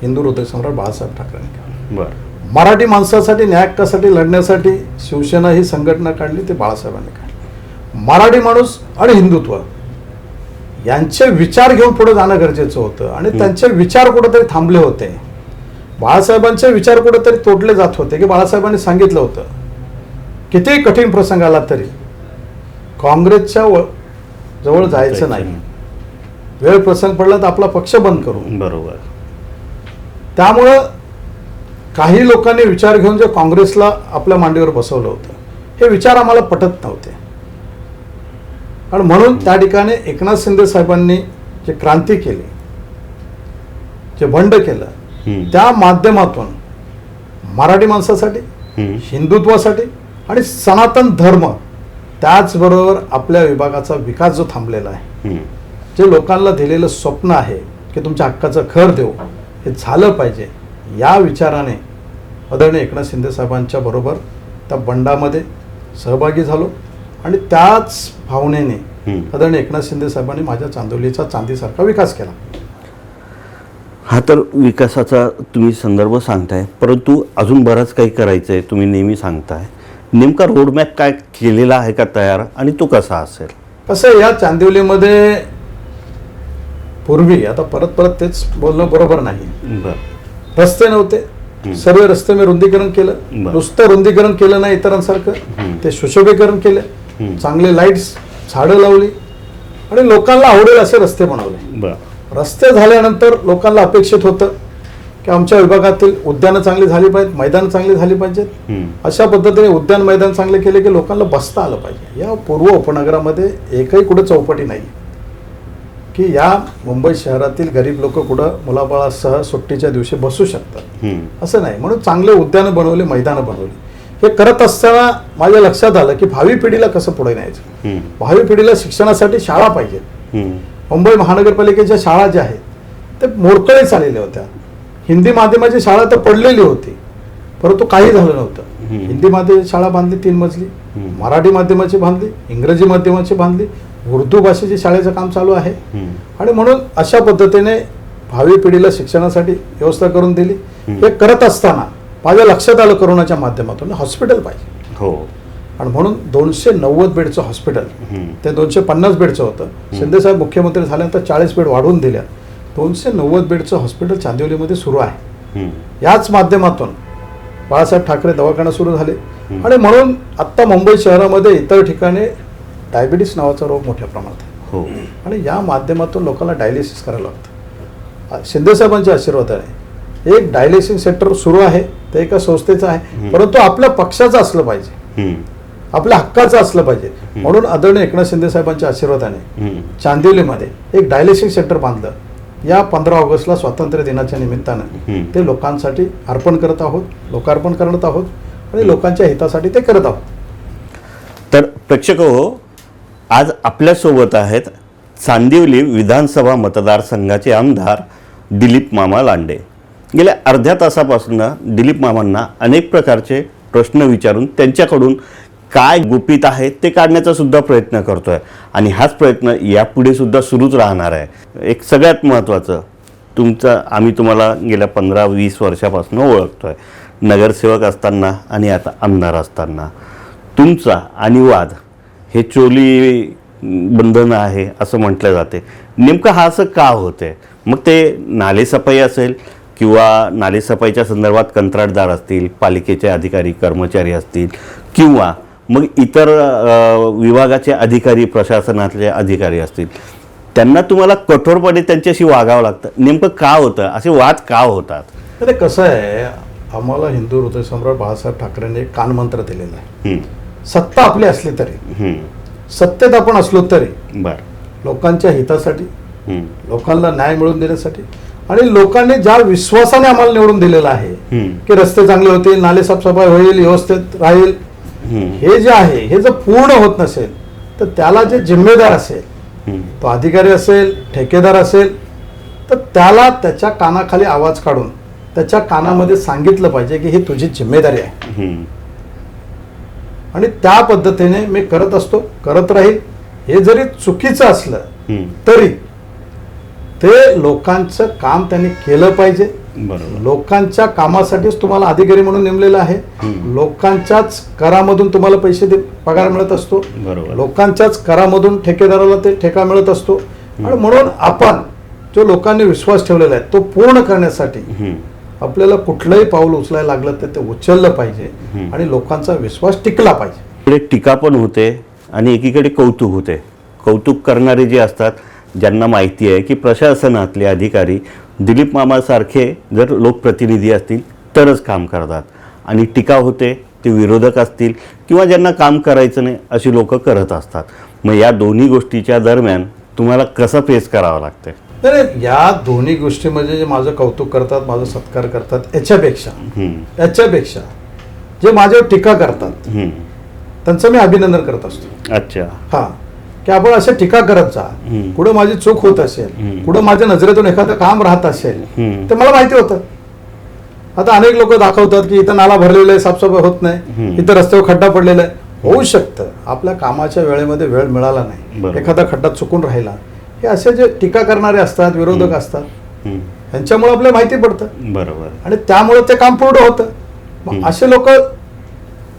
हिंदू हृदय सम्राट बाळासाहेब ठाकरेंनी केला. बरं. मराठी माणसासाठी, न्याय हक्कासाठी लढण्यासाठी शिवसेना ही संघटना काढली, ते बाळासाहेबांनी काढली. मराठी माणूस आणि हिंदुत्व यांचे विचार घेऊन पुढे जाणं गरजेचं होतं आणि त्यांचे विचार कुठेतरी थांबले होते. बाळासाहेबांचे विचार कुठेतरी तोडले जात होते की बाळासाहेबांनी सांगितलं होतं कितीही कठीण प्रसंग आला तरी काँग्रेसच्या जवळ जायचं नाही, वेळ प्रसंग पडला तर आपला पक्ष बंद करू. बरोबर. त्यामुळं काही लोकांनी विचार घेऊन जे काँग्रेसला आपल्या मांडीवर बसवलं होतं, हे विचार आम्हाला पटत नव्हते आणि म्हणून त्या ठिकाणी एकनाथ शिंदे साहेबांनी जे क्रांती केली, जे बंड केलं, त्या माध्यमातून मराठी माणसासाठी, हिंदुत्वासाठी आणि सनातन धर्म, त्याचबरोबर आपल्या विभागाचा विकास जो थांबलेला आहे, जे लोकांना दिलेलं स्वप्न आहे की तुमच्या हक्काचं घर देऊ, हे झालं पाहिजे, या विचाराने आदरणीय एकनाथ शिंदे साहेबांच्या बरोबर त्या बंडामध्ये सहभागी झालो आणि त्याच भावनेने आदरणीय एकनाथ शिंदे साहेबांनी माझ्या चांदिवलीचा चांदीसारखा विकास केला. हा तर विकासाचा तुम्ही संदर्भ सांगताय, परंतु अजून बरंच काही करायचं आहे, तुम्ही नेहमी सांगताय. नेमका रोडमॅप काय केलेला आहे का तयार, आणि तो कसा असेल? कसं या चांदिवलीमध्ये पूर्वी, आता परत परत तेच बोलणं बरोबर नाही, रस्ते नव्हते. सर्व रस्ते मी रुंदीकरण केलं. नुसतं रुंदीकरण केलं नाही इतरांसारखं, ते सुशोभीकरण केलं, चांगले लाईट्स, झाडं लावली आणि लोकांना आवडेल असे रस्ते बनवले. रस्ते झाल्यानंतर लोकांना अपेक्षित होतं की आमच्या विभागातील उद्यानं चांगली झाली पाहिजेत, मैदान चांगली झाली पाहिजेत. अशा पद्धतीने उद्यान, मैदान चांगले केले की लोकांना बसता आलं पाहिजे. या पूर्व उपनगरामध्ये एकही कुठं चौपटी नाही की या मुंबई शहरातील गरीब लोक कुठं मुलाबाळासह सुट्टीच्या दिवशी बसू शकतात, असं नाही. म्हणून चांगले उद्यानं बनवले, मैदानं बनवली. हे करत असताना माझ्या लक्षात आलं की भावी पिढीला कसं पुढे न्यायचं. भावी पिढीला शिक्षणासाठी शाळा पाहिजेत. मुंबई महानगरपालिकेच्या शाळा ज्या आहेत ते मोडकळीस आलेल्या होत्या. हिंदी माध्यमाची शाळा तर पडलेली होती, परंतु काही झालं नव्हतं. हिंदी माध्यमाची शाळा बांधली 3 मजली, मराठी माध्यमाची बांधली, इंग्रजी माध्यमाची बांधली, उर्दू भाषेची शाळेचं काम चालू आहे. आणि म्हणून अशा पद्धतीने भावी पिढीला शिक्षणासाठी व्यवस्था करून दिली. हे करत असताना माझ्या लक्षात आलं कोरोनाच्या माध्यमातून हॉस्पिटल पाहिजे. हो. आणि म्हणून 290 बेडचं हॉस्पिटल ते 250 बेडचं होतं. शिंदेसाहेब मुख्यमंत्री झाल्यानंतर 40 बेड वाढवून दिल्या. 290 बेडचं हॉस्पिटल चांदिवलीमध्ये सुरू आहे. याच माध्यमातून बाळासाहेब ठाकरे दवाखाना सुरू झाले आणि म्हणून आत्ता मुंबई शहरामध्ये इतर ठिकाणी डायबिटीस नावाचा रोग मोठ्या प्रमाणात आहे हो आणि या माध्यमातून लोकांना डायलिसिस करायला लागतं. शिंदेसाहेबांच्या आशीर्वादाने एक डायलिसिस सेंटर सुरू आहे, ते एका संस्थेचं आहे, परंतु आपल्या पक्षाचं असलं पाहिजे, आपल्या हक्काचं असलं पाहिजे. म्हणून आदरणीय एकनाथ शिंदे साहेबांच्या आशीर्वादाने चांदिवलीमध्ये एक डायलिसिस सेंटर बांधलं. या 15 ऑगस्टला स्वातंत्र्य दिनाच्या निमित्तानं ते लोकांसाठी अर्पण करत आहोत, लोकार्पण करत आहोत आणि लोकांच्या हितासाठी ते करत आहोत. तर प्रेक्षक हो, आज आपल्यासोबत आहेत चांदिवली विधानसभा मतदारसंघाचे आमदार दिलीप मामा लांडे. गेल्या अर्ध्या तासापासून दिलीप मामांना अनेक प्रकारचे प्रश्न विचारून त्यांच्याकडून काय गुपित आहे ते काढण्याचा सुद्धा प्रयत्न करतोय आणि हाच प्रयत्न यापुढे सुद्धा सुरूच राहणार आहे. एक सगळ्यात महत्त्वाचं, आम्ही तुम्हाला गेल्या 15-20 वर्षापासून ओळखतोय, नगरसेवक असताना आणि आता आमदार असताना. तुमचा आणि वाद हे चोली बंधन आहे असं म्हटलं जाते. नेमकं हा असं का होतंय? मग ते नालेसफाई असेल किंवा नालेसफाईच्या संदर्भात कंत्राटदार असतील, पालिकेचे अधिकारी कर्मचारी असतील किंवा मग इतर विभागाचे अधिकारी, प्रशासनातले अधिकारी असतील, त्यांना तुम्हाला कठोरपणे त्यांच्याशी वागावं लागतं. नेमकं का होतं? असे वाद का होतात? ते कसं आहे, आम्हाला हिंदू हृदयसम्राट बाळासाहेब ठाकरेंनी एक कानमंत्र दिलेला आहे. सत्ता आपली असली तरी, सत्तेत आपण असलो तरी लोकांच्या हितासाठी, लोकांना न्याय मिळवून देण्यासाठी आणि लोकांनी ज्या विश्वासाने आम्हाला निवडून दिलेला आहे की रस्ते चांगले होतील, नाले साफसफाई होईल, व्यवस्थित राहील, हे जे आहे हे जर पूर्ण होत नसेल तर त्याला जे जिम्मेदार असेल, तो अधिकारी असेल, ठेकेदार असेल, तर त्याला त्याच्या कानाखाली आवाज काढून त्याच्या कानामध्ये सांगितलं पाहिजे की ही तुझी जिम्मेदारी आहे. आणि त्या पद्धतीने मी करत असतो, करत राहील. हे जरी चुकीचं असलं तरी ते लोकांचं काम त्यांनी केलं पाहिजे. लोकांच्या कामासाठीच तुम्हाला अधिकारी म्हणून नेमलेलं आहे. लोकांच्याच करामधून तुम्हाला पैसे पगार मिळत असतो, लोकांच्याच करामधून ठेकेदाराला ते ठेका मिळत असतो. आणि म्हणून आपण जो लोकांनी विश्वास ठेवलेला आहे तो पूर्ण करण्यासाठी आपल्याला कुठलंही पाऊल उचलायला लागलं तर ते उचललं पाहिजे आणि लोकांचा विश्वास टिकला पाहिजे. इकडे टीका पण होते आणि एकीकडे कौतुक होते. कौतुक करणारे जे असतात, ज्यांना माहिती आहे की प्रशासनातले अधिकारी दिलीप मामासारखे जर लोकप्रतिनिधी असतील तरच काम करतात, आणि टीका होते ते विरोधक असतील किंवा ज्यांना काम करायचं नाही अशी लोक करत असतात. मग या दोन्ही गोष्टीच्या दरम्यान तुम्हाला कसं फेस करावं लागतं? नाही, या दोन्ही गोष्टीमध्ये जे माझं कौतुक करतात, माझा सत्कार करतात, याच्यापेक्षा जे माझ्यावर टीका करतात त्यांचं मी अभिनंदन करत असतो. अच्छा. हा, की आपण असे टीका करत जा. कुठं माझी चूक होत असेल, कुठं माझ्या नजरेतून एखादं काम राहत असेल तर मला माहिती होतं. आता अनेक लोक दाखवतात की इथं नाला भरलेला आहे, साफसफाई होत नाही, इथं रस्त्यावर खड्डा पडलेला आहे. होऊ शकतं आपल्या कामाच्या वेळेमध्ये वेळ मिळाला नाही, एखादा खड्डा चुकून राहिला. हे असे जे टीका करणारे असतात, विरोधक असतात, यांच्यामुळे आपल्याला माहिती पडतं. बरोबर. आणि त्यामुळे ते काम पूर्ण होतं. मग असे लोक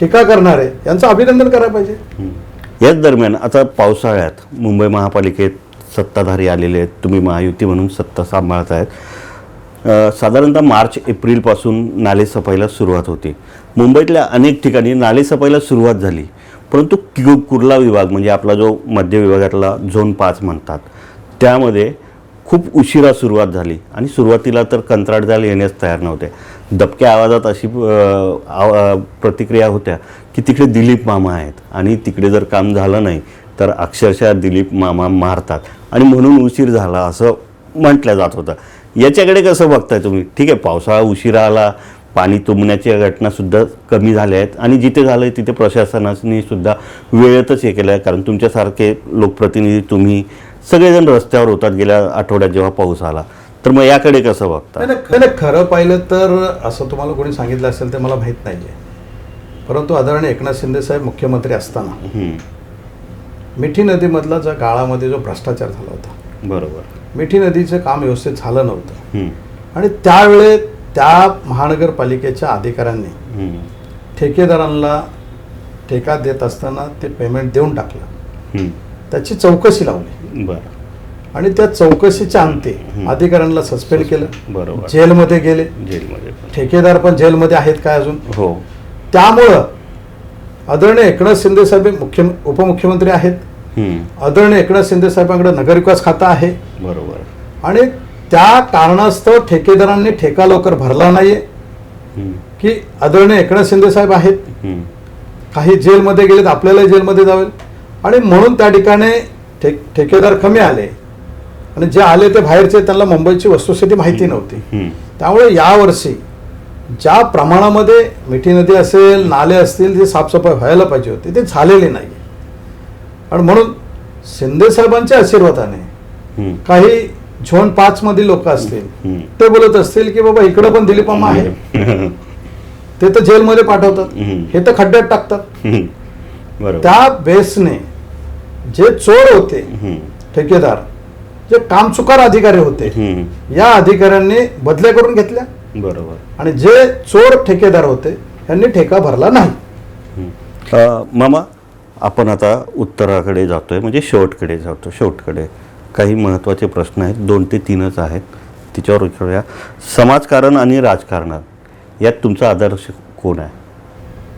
टीका करणारे यांचं अभिनंदन करायला पाहिजे. याच दरम्यान आता पावसाळ्यात मुंबई महापालिकेत सत्ताधारी आलेले आहेत, तुम्ही महायुती म्हणून सत्ता सांभाळत आहेत. साधारणतः मार्च-एप्रिलपासून नालेसफाईला सुरुवात होती. मुंबईतल्या अनेक ठिकाणी नालेसफाईला सुरुवात झाली, परंतु कुर्ला विभाग म्हणजे आपला जो मध्य विभागातला झोन 5 म्हणतात, त्यामध्ये खूप उशिरा सुरुवात झाली आणि सुरुवातीला तर कंत्राटदार येण्यास तयार नव्हते. दबक्या आवाजात अशी प्रतिक्रिया होत्या की तिकडे दिलीप मामा आहेत आणि तिकडे जर काम झालं नाही तर अक्षरशः दिलीप मामा मारतात आणि म्हणून उशीर झाला असं म्हटलं जात होतं. याच्याकडे कसं बघताय तुम्ही? ठीक आहे, पावसाळा उशिरा आला, पाणी तुंबण्याच्या घटनासुद्धा कमी झाल्या आहेत आणि जिथे झालं आहे तिथे प्रशासनाने सुद्धा वेळेतच हे केलं आहे, कारण तुमच्यासारखे लोकप्रतिनिधी तुम्ही सगळेजण रस्त्यावर होतात गेल्या आठवड्यात जेव्हा पाऊस आला. तर मग याकडे कसं बघता? नाही, खरं पाहिलं तर असं तुम्हाला कोणी सांगितलं असेल ते मला माहीत नाही आहे, परंतु आदरणीय एकनाथ शिंदे साहेब मुख्यमंत्री असताना मिठी नदीमधला ज्या गाळामध्ये जो भ्रष्टाचार झाला होता, बरोबर, मिठी नदीचं काम व्यवस्थित झालं नव्हतं आणि त्यावेळे त्या महानगरपालिकेच्या अधिकाऱ्यांनी ठेकेदारांना ठेका देत असताना ते पेमेंट देऊन टाकलं. त्याची चौकशी लावली. बरं. आणि त्या चौकशीच्या अंती अधिकाऱ्यांना सस्पेंड केलं, बरोबर. जेलमध्ये गेले, जेलमध्ये पण. ठेकेदार पण जेलमध्ये आहेत काय अजून. हो. त्यामुळं आदरणीय एकनाथ शिंदे साहेब उपमुख्यमंत्री आहेत, आदरणीय एकनाथ शिंदे साहेबांकडे नगरविकास खातं आहे, बरोबर. आणि त्या कारणास्तव ठेकेदारांनी ठेका लवकर भरला नाहीये की आदरणीय एकनाथ शिंदे साहेब आहेत, काही जेलमध्ये गेलेत, आपल्याला जेलमध्ये जावेल, आणि म्हणून त्या ठिकाणी ठेकेदार कमी आले, आणि जे आले ते बाहेरचे, त्यांना मुंबईची वस्तुस्थिती माहिती नव्हती. त्यामुळे यावर्षी ज्या प्रमाणामध्ये मिठी नदी असेल, नाले असतील, जे साफसफाई व्हायला पाहिजे होती ते झालेले नाही. आणि म्हणून शिंदे साहेबांच्या आशीर्वादाने काही झोन 5 मधील लोक असतील ते बोलत असतील की बाबा इकडे पण दिलीप मामा आहे, ते तर जेलमध्ये पाठवतात, हे तर खड्ड्यात टाकतात. त्या बेसने जे चोर होते ठेकेदार, जे कामचुकार अधिकारी होते, या अधिकाऱ्यांनी बदल्या करून घेतल्या, बरोबर. आणि जे चोर ठेकेदार होते यांनी ठेका भरला नाही. मामा, आपण आता उत्तराकडे जातोय, म्हणजे शेवटकडे काही महत्त्वाचे प्रश्न आहेत, 2 ते 3च आहेत, तिच्यावर विचारूया. समाजकारण आणि राजकारणात यात तुमचा आदर्श कोण आहे?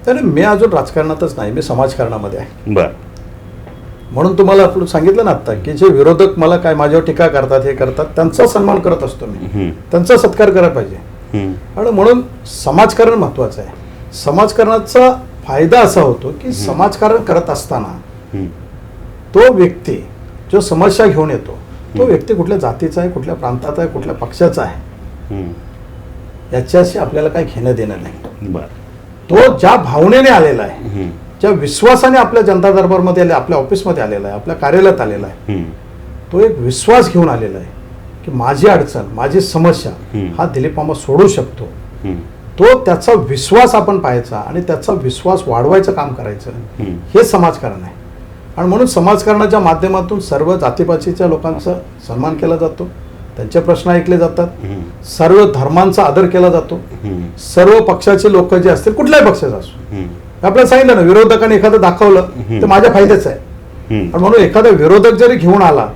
तर मी अजून राजकारणातच नाही, मी समाजकारणामध्ये आहे. बरं. म्हणून तुम्हाला आपण सांगितलं ना आता की जे विरोधक मला काय माझ्यावर टीका करतात, हे करतात, त्यांचा सन्मान करत असतो मी, त्यांचा सत्कार करायला पाहिजे. आणि म्हणून समाजकारण महत्वाचं आहे. समाजकारणाचा फायदा असा होतो की समाजकारण करत असताना तो व्यक्ती जो समस्या घेऊन येतो, तो व्यक्ती कुठल्या जातीचा आहे, कुठल्या प्रांताचा आहे, कुठल्या पक्षाचा आहे, याच्याशी आपल्याला काही घेणं देणं नाही. तो ज्या भावनेने आलेला आहे, ज्या विश्वासाने आपल्या जनता दरबारमध्ये आले, आपल्या ऑफिसमध्ये आलेला आहे, आपल्या कार्यालयात आलेला आहे, तो एक विश्वास घेऊन आलेला आहे की माझी अडचण, माझी समस्या हा दिलीप मामा सोडू शकतो. तो त्याचा विश्वास आपण पाहायचा आणि त्याचा विश्वास वाढवायचं काम करायचं, हे समाजकारण आहे. आणि म्हणून समाजकारणाच्या माध्यमातून सर्व जातीपातीच्या लोकांचा सन्मान केला जातो, त्यांचे प्रश्न ऐकले जातात, सर्व धर्मांचा आदर केला जातो, सर्व पक्षाचे लोक जे असतील, कुठल्याही पक्षाचा असो. आपल्याला सांगितलं ना, विरोधकाने एखादं दाखवलं तर माझ्या फायद्याचं आहे. आणि म्हणून एखादा विरोधक जरी घेऊन आला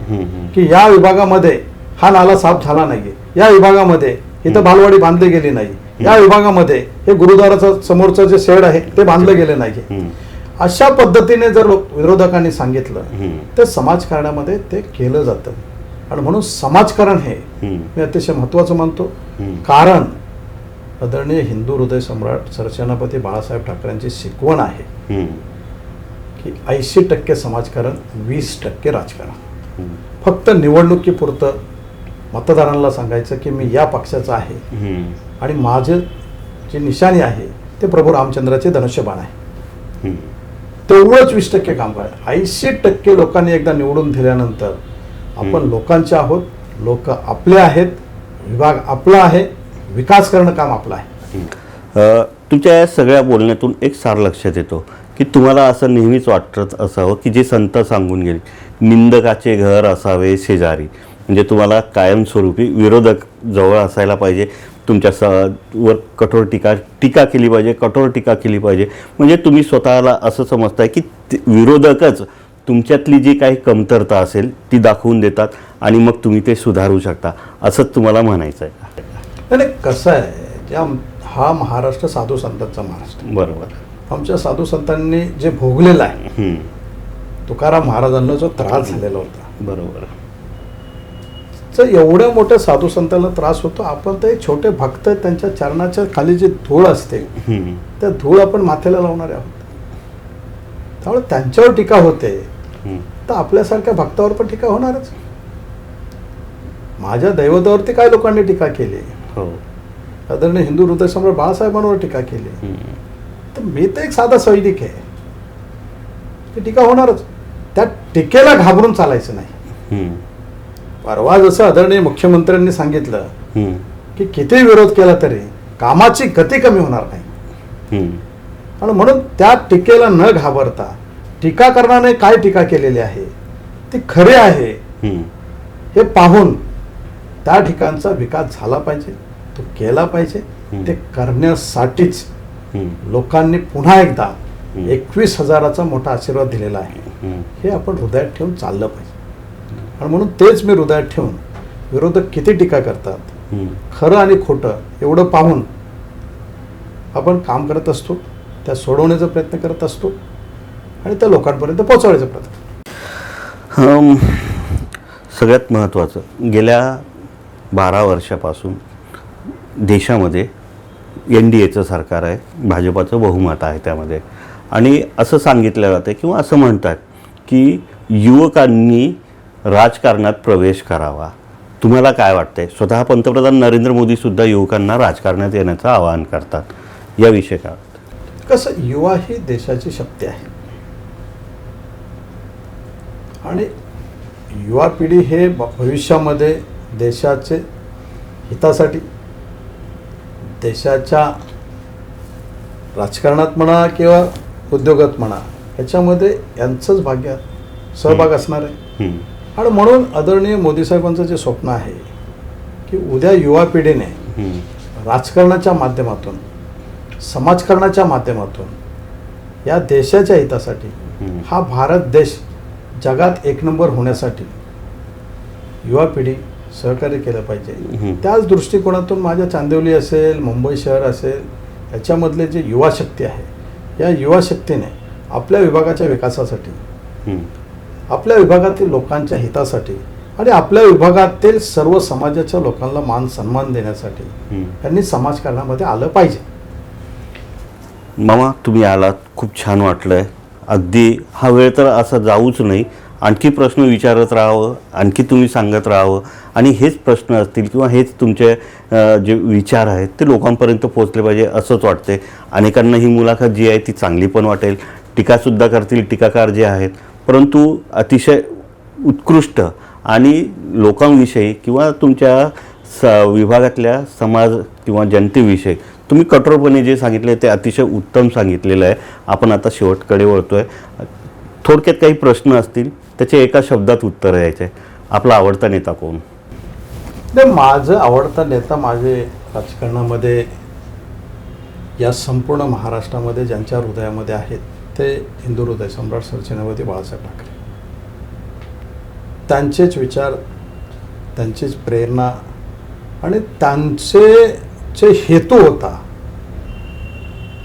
की या विभागामध्ये हा नाला साफ झाला नाहीये, या विभागामध्ये इथं बालवाडी बांधली गेली नाही, या विभागामध्ये हे गुरुद्वाराचं समोरचं जे शेड आहे ते बांधलं गेलं नाही, अशा पद्धतीने जर विरोधकांनी सांगितलं तर समाजकारणामध्ये ते केलं जातं. आणि म्हणून समाजकारण हे मी अतिशय महत्वाचं मानतो. कारण आदरणीय हिंदू हृदय सम्राट सरसेनापती बाळासाहेब ठाकरेंची शिकवण आहे की 80% समाजकारण, 20% राजकारण. फक्त निवडणुकीपुरतं मतदारांना सांगायचं की मी या पक्षाचा आहे आणि माझे जी निशाणी आहे ते प्रभू रामचंद्राचे धनुष्यबाण आहे, तेवढंच 20% काम करायचं. 80% लोकांनी एकदा निवडून दिल्यानंतर आपण लोकांचे आहोत, लोक आपले आहेत, विभाग आपला आहे, विकास करणं काम आपलं आहे. तुमच्या या सगळ्या बोलण्यातून एक सार लक्षात येतो की तुम्हाला असं नेहमीच वाटत असावं की जे संत सांगून गेले, निंदकाचे घर असावे शेजारी. म्हणजे तुम्हाला कायमस्वरूपी विरोधक जवळ असायला पाहिजे, तुमच्या वर कठोर टीका केली पाहिजे, कठोर टीका केली पाहिजे. म्हणजे तुम्ही स्वतःला असं समजताय की विरोधकच तुमच्यातली जी काही कमतरता असेल ती दाखवून देतात आणि मग तुम्ही ते सुधारू शकता, असंच तुम्हाला म्हणायचं आहे. नाही, कसं आहे, हा महाराष्ट्र साधू संतांचा महाराष्ट्र. बरोबर. आमच्या साधू संतांनी जे भोगलेलं आहे, तुकाराम महाराजांना जो त्रास झालेला होता, बरोबर, तर एवढ्या मोठ्या साधू संतांना त्रास होतो, आपण ते छोटे भक्त त्यांच्या चरणाच्या खाली जी धूळ असते त्या धूळ आपण माथ्याला लावणारे आहोत. त्यामुळे त्यांच्यावर टीका होते तर आपल्यासारख्या भक्तावर पण टीका होणारच. माझ्या दैवतावरती काय लोकांनी टीका केली, आदरणीय हिंदू हृदय सम्राट बाळासाहेबांवर टीका केली, तर मी तर एक साधा सैनिक आहे, ती टीका होणारच. त्या टीकेला घाबरून चालायचं नाही. परवा जसं आदरणीय मुख्यमंत्र्यांनी सांगितलं की किती विरोध केला तरी कामाची गती कमी होणार नाही. आणि म्हणून त्या टीकेला न घाबरता, टीका करणारे काय टीका केलेली आहे ती खरी आहे हे पाहून त्या ठिकाणचा विकास झाला पाहिजे, तो केला पाहिजे. ते करण्यासाठीच लोकांनी पुन्हा एकदा 21,000चा मोठा आशीर्वाद दिलेला आहे, हे आपण हृदयात ठेवून चाललं पाहिजे. आणि म्हणून तेच मी हृदयात ठेवून विरोधक किती टीका करतात खरं आणि खोटं एवढं पाहून आपण काम करत असतो, त्या सोडवण्याचा प्रयत्न करत असतो आणि त्या लोकांपर्यंत पोहोचवण्याचा प्रयत्न. सगळ्यात महत्त्वाचं, गेल्या 12 वर्षापासून देशामध्ये NDAचं सरकार आहे, भाजपाचं बहुमत आहे त्यामध्ये, आणि असं सांगितलं जातं किंवा असं म्हणतात की युवकांनी राजकारणात प्रवेश करावा. तुम्हाला काय वाटतंय? स्वतः पंतप्रधान नरेंद्र मोदीसुद्धा युवकांना राजकारणात येण्याचं आवाहन करतात, याविषयी काय वाटतं? कसं, युवा ही देशाची शक्ती आहे आणि युवा पिढी हे भविष्यामध्ये देशाचे हितासाठी, देशाच्या राजकारणात म्हणा किंवा उद्योगात म्हणा, याच्यामध्ये यांचंच भाग्य सहभाग असणार आहे. आणि म्हणून आदरणीय मोदी साहेबांचं जे स्वप्न आहे की उद्या युवा पिढीने राजकारणाच्या माध्यमातून, समाजकारणाच्या माध्यमातून या देशाच्या हितासाठी, हा भारत देश जगात एक नंबर होण्यासाठी युवा पिढी सहकार्य केलं पाहिजे. त्याच दृष्टिकोनातून माझ्या चांदिवली असेल, मुंबई शहर असेल, याच्यामधले जे युवा शक्ती आहे, या युवा शक्तीने आपल्या विभागाच्या विकासासाठी, आपल्या विभागातील लोकांच्या हितासाठी आणि आपल्या विभागातील सर्व समाजाच्या लोकांना मान सन्मान देण्यासाठी त्यांनी समाजकारणामध्ये आलं पाहिजे. मामा, तुम्ही आलात, खूप छान वाटलंय. अगदी हा वेळ तर असा जाऊच नाही, आणखी प्रश्न विचारत राहावं, आणखी तुम्ही सांगत राहावं आणि हेच प्रश्न असतील किंवा हेच तुमचे जे विचार आहेत ते लोकांपर्यंत पोहोचले पाहिजे असंच वाटते. अनेकांना ही मुलाखत जी आहे ती चांगली पण वाटेल, टीकासुद्धा करतील टीकाकार जे आहेत, परंतु अतिशय उत्कृष्ट आणि लोकांविषयी किंवा तुमच्या विभागातल्या समाज किंवा जनतेविषयी तुम्ही कठोरपणे जे सांगितले ते अतिशय उत्तम सांगितलेलं आहे. आपण आता शेवटकडे वळतोय. थोडक्यात काही प्रश्न असतील त्याचे एका शब्दात उत्तर द्यायचे. आपला आवडता नेता कोण? नाही, माझं आवडता नेता माझे राजकारणामध्ये या संपूर्ण महाराष्ट्रामध्ये ज्यांच्या हृदयामध्ये आहेत ते हिंदू हृदय सम्राट सरचिन्हवती बाळासाहेब ठाकरे. त्यांचेच विचार, त्यांचीच प्रेरणा आणि त्यांचे जे हेतू होता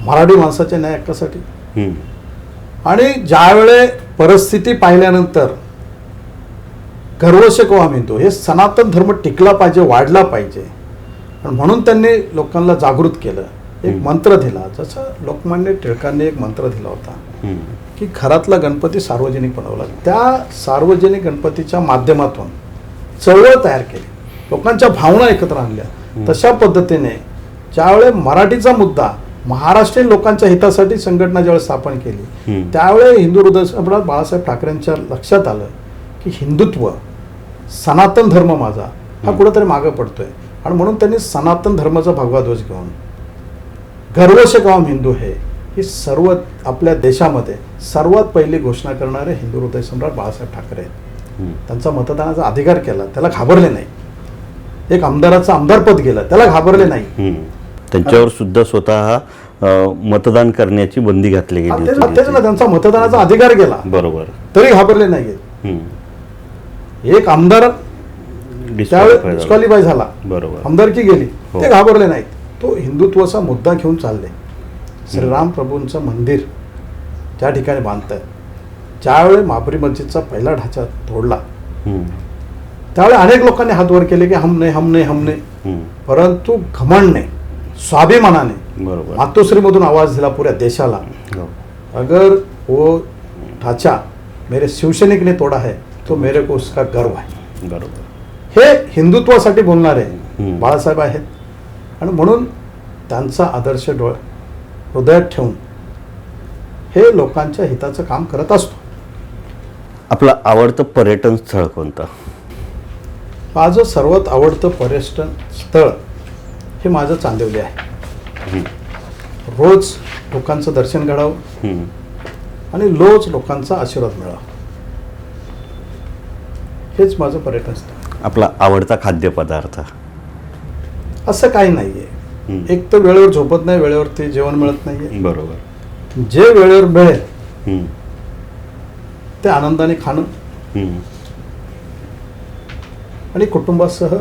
मराठी माणसाच्या न्याय हक्कासाठी, आणि ज्यावेळे परिस्थिती पाहिल्यानंतर गर्व से को हम हिंदू, हे सनातन धर्म टिकला पाहिजे, वाढला पाहिजे, आणि म्हणून त्यांनी लोकांना जागृत केलं, एक मंत्र दिला. जसं लोकमान्य टिळकांनी एक मंत्र दिला होता की घरातला गणपती सार्वजनिक बनवला. त्या सार्वजनिक गणपतीच्या माध्यमातून चळवळ तयार केली, लोकांच्या भावना एकत्र आणल्या. तशा पद्धतीने ज्यावेळे मराठीचा मुद्दा महाराष्ट्रीयन लोकांच्या हितासाठी संघटना ज्यावेळेस स्थापन केली, त्यावेळे हिंदू हृदय सम्राट बाळासाहेब ठाकरेंच्या लक्षात आलं की हिंदुत्व, सनातन धर्म माझा हा कुठंतरी मागं पडतोय, आणि म्हणून त्यांनी सनातन धर्माचा भगवा ध्वज घेऊन गर्व से काम हिंदू है ही सर्व आपल्या देशामध्ये सर्वात पहिली घोषणा करणारे हिंदू हृदय सम्राट बाळासाहेब ठाकरे आहेत. त्यांचा मतदानाचा अधिकार केला, त्याला घाबरले नाही. एक आमदाराचं आमदारपद गेलं, त्याला घाबरले नाही. त्यांच्यावर सुद्धा स्वतः मतदान करण्याची बंदी घातली गेली. त्यांचा मतदानाचा अधिकार गेला, बरोबर, तरी घाबरले नाही. एक आमदार त्यावेळेस डिस्क्वालिफाय झाला, बरोबर, आमदारकी गेली, ते घाबरले नाहीत. तो हिंदुत्वाचा मुद्दा घेऊन चालले. श्रीराम प्रभूंचं मंदिर ज्या ठिकाणी बांधतात, ज्यावेळी बाबरी मस्जिदचा पहिला ढाचा तोडला, त्यावेळी अनेक लोकांनी हात वर केले की हमने हमने हमने, परंतु घमंडने, स्वाभिमानाने, बरोबर, मातोश्रीमधून आवाज दिला पुऱ्या देशाला, अगर वो ढाचा मेरे शिवसैनिक ने तोडा है तो मेरे को उसका गर्व आहे. बरोबर, हे हिंदुत्वासाठी बोलणारे बाळासाहेब आहेत, आणि म्हणून त्यांचा आदर्श हृदयात ठेवून हे लोकांच्या हिताचं काम करत असतो. आपलं आवडतं पर्यटन स्थळ कोणतं? माझं सर्वात आवडतं पर्यटन स्थळ हे माझं चांदिवली आहे. रोज लोकांचं दर्शन घडावं आणि रोज लोकांचा आशीर्वाद मिळावा, हेच माझं पर्यटन स्थळ. आपला आवडता खाद्यपदार्थ? असं काही नाहीये. एक तर वेळेवर झोपत नाही, वेळेवरती जेवण मिळत नाहीये, बरोबर, जे वेळेवर मिळेल ते आनंदाने खाणं आणि कुटुंबासह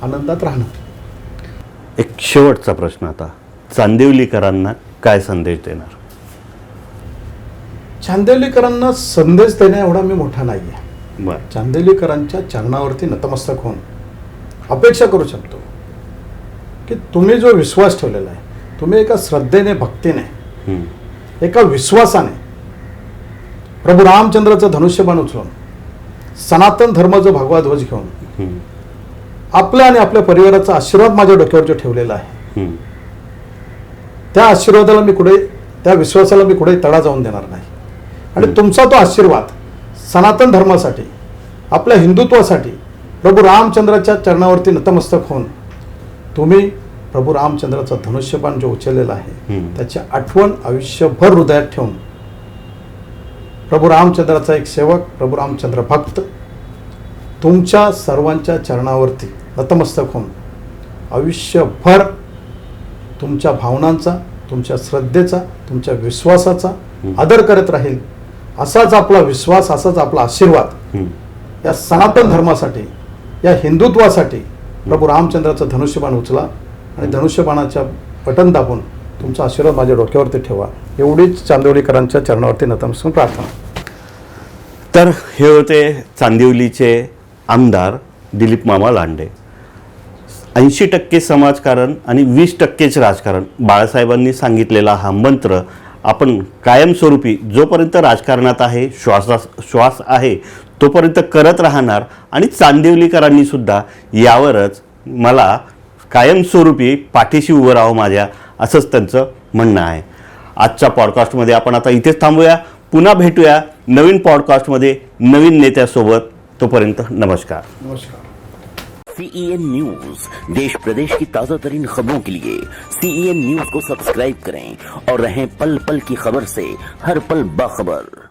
आनंदात राहणार. एक शेवटचा प्रश्न आता, चांदिवलीकरांना काय संदेश देणार? चांदिवलीकरांना संदेश देण्या एवढा मी मोठा नाही आहे. बर. चांदिवलीकरांच्या चरणावरती नतमस्तक होऊन अपेक्षा करू शकतो की तुम्ही जो विश्वास ठेवलेला आहे, तुम्ही एका श्रद्धेने, भक्तीने, एका विश्वासाने प्रभू रामचंद्राचं धनुष्यबाण उचलून सनातन धर्माचा भगवा ध्वज घेऊन आपल्या आणि आपल्या परिवाराचा आशीर्वाद माझ्या डोक्यावर जो ठेवलेला आहे, त्या आशीर्वादाला मी कुठे, त्या विश्वासाला मी कुठे तडा जाऊन देणार नाही. आणि तुमचा तो आशीर्वाद सनातन धर्मासाठी, आपल्या हिंदुत्वासाठी प्रभू रामचंद्राच्या चरणावरती नतमस्तक होऊन तुम्ही प्रभू रामचंद्राचा धनुष्यबाण जो उचललेला आहे त्याची आठवण आयुष्यभर हृदयात ठेवून प्रभू रामचंद्राचा एक सेवक, प्रभू रामचंद्र भक्त तुमच्या सर्वांच्या चरणावरती नतमस्तक होऊन आयुष्यभर तुमच्या भावनांचा, तुमच्या श्रद्धेचा, तुमच्या विश्वासाचा आदर करत राहील. असाच आपला विश्वास, असाच आपला आशीर्वाद या सनातन धर्मासाठी, या हिंदुत्वासाठी प्रभू रामचंद्राचं धनुष्यबाण उचला आणि धनुष्यबाणाच्या बटन दाबून तुमचा आशीर्वाद माझ्या डोक्यावरती ठेवा, एवढीच चांदिवलीकरांच्या चरणावरती नतमस्तक प्रार्थना. तर हे होते चांदिवलीचे आमदार दिलीप मामा लांडे. 80% समाजकारण आणि 20%च राजकारण, बाळासाहेबांनी सांगितलेला हा मंत्र आपण कायमस्वरूपी जोपर्यंत राजकारणात आहे, श्वास आहे तोपर्यंत करत राहणार. आणि चांदिवलीकरांनी सुद्धा यावरच मला कायमस्वरूपी पाठीशी उभं राहावं माझ्या, असंच त्यांचं म्हणणं आहे. आजच्या पॉडकास्टमध्ये आपण आता इथेच थांबूया. पुन्हा भेटूया नवीन पॉडकास्टमध्ये नवीन नेत्यासोबत. तोपर्यंत नमस्कार. नमस्कार. CEN न्यूज, देश प्रदेश की ताजा तरीन खबरों के लिए CEN न्यूज को सब्सक्राइब करें और रहें पल पल की खबर से हर पल बाखबर.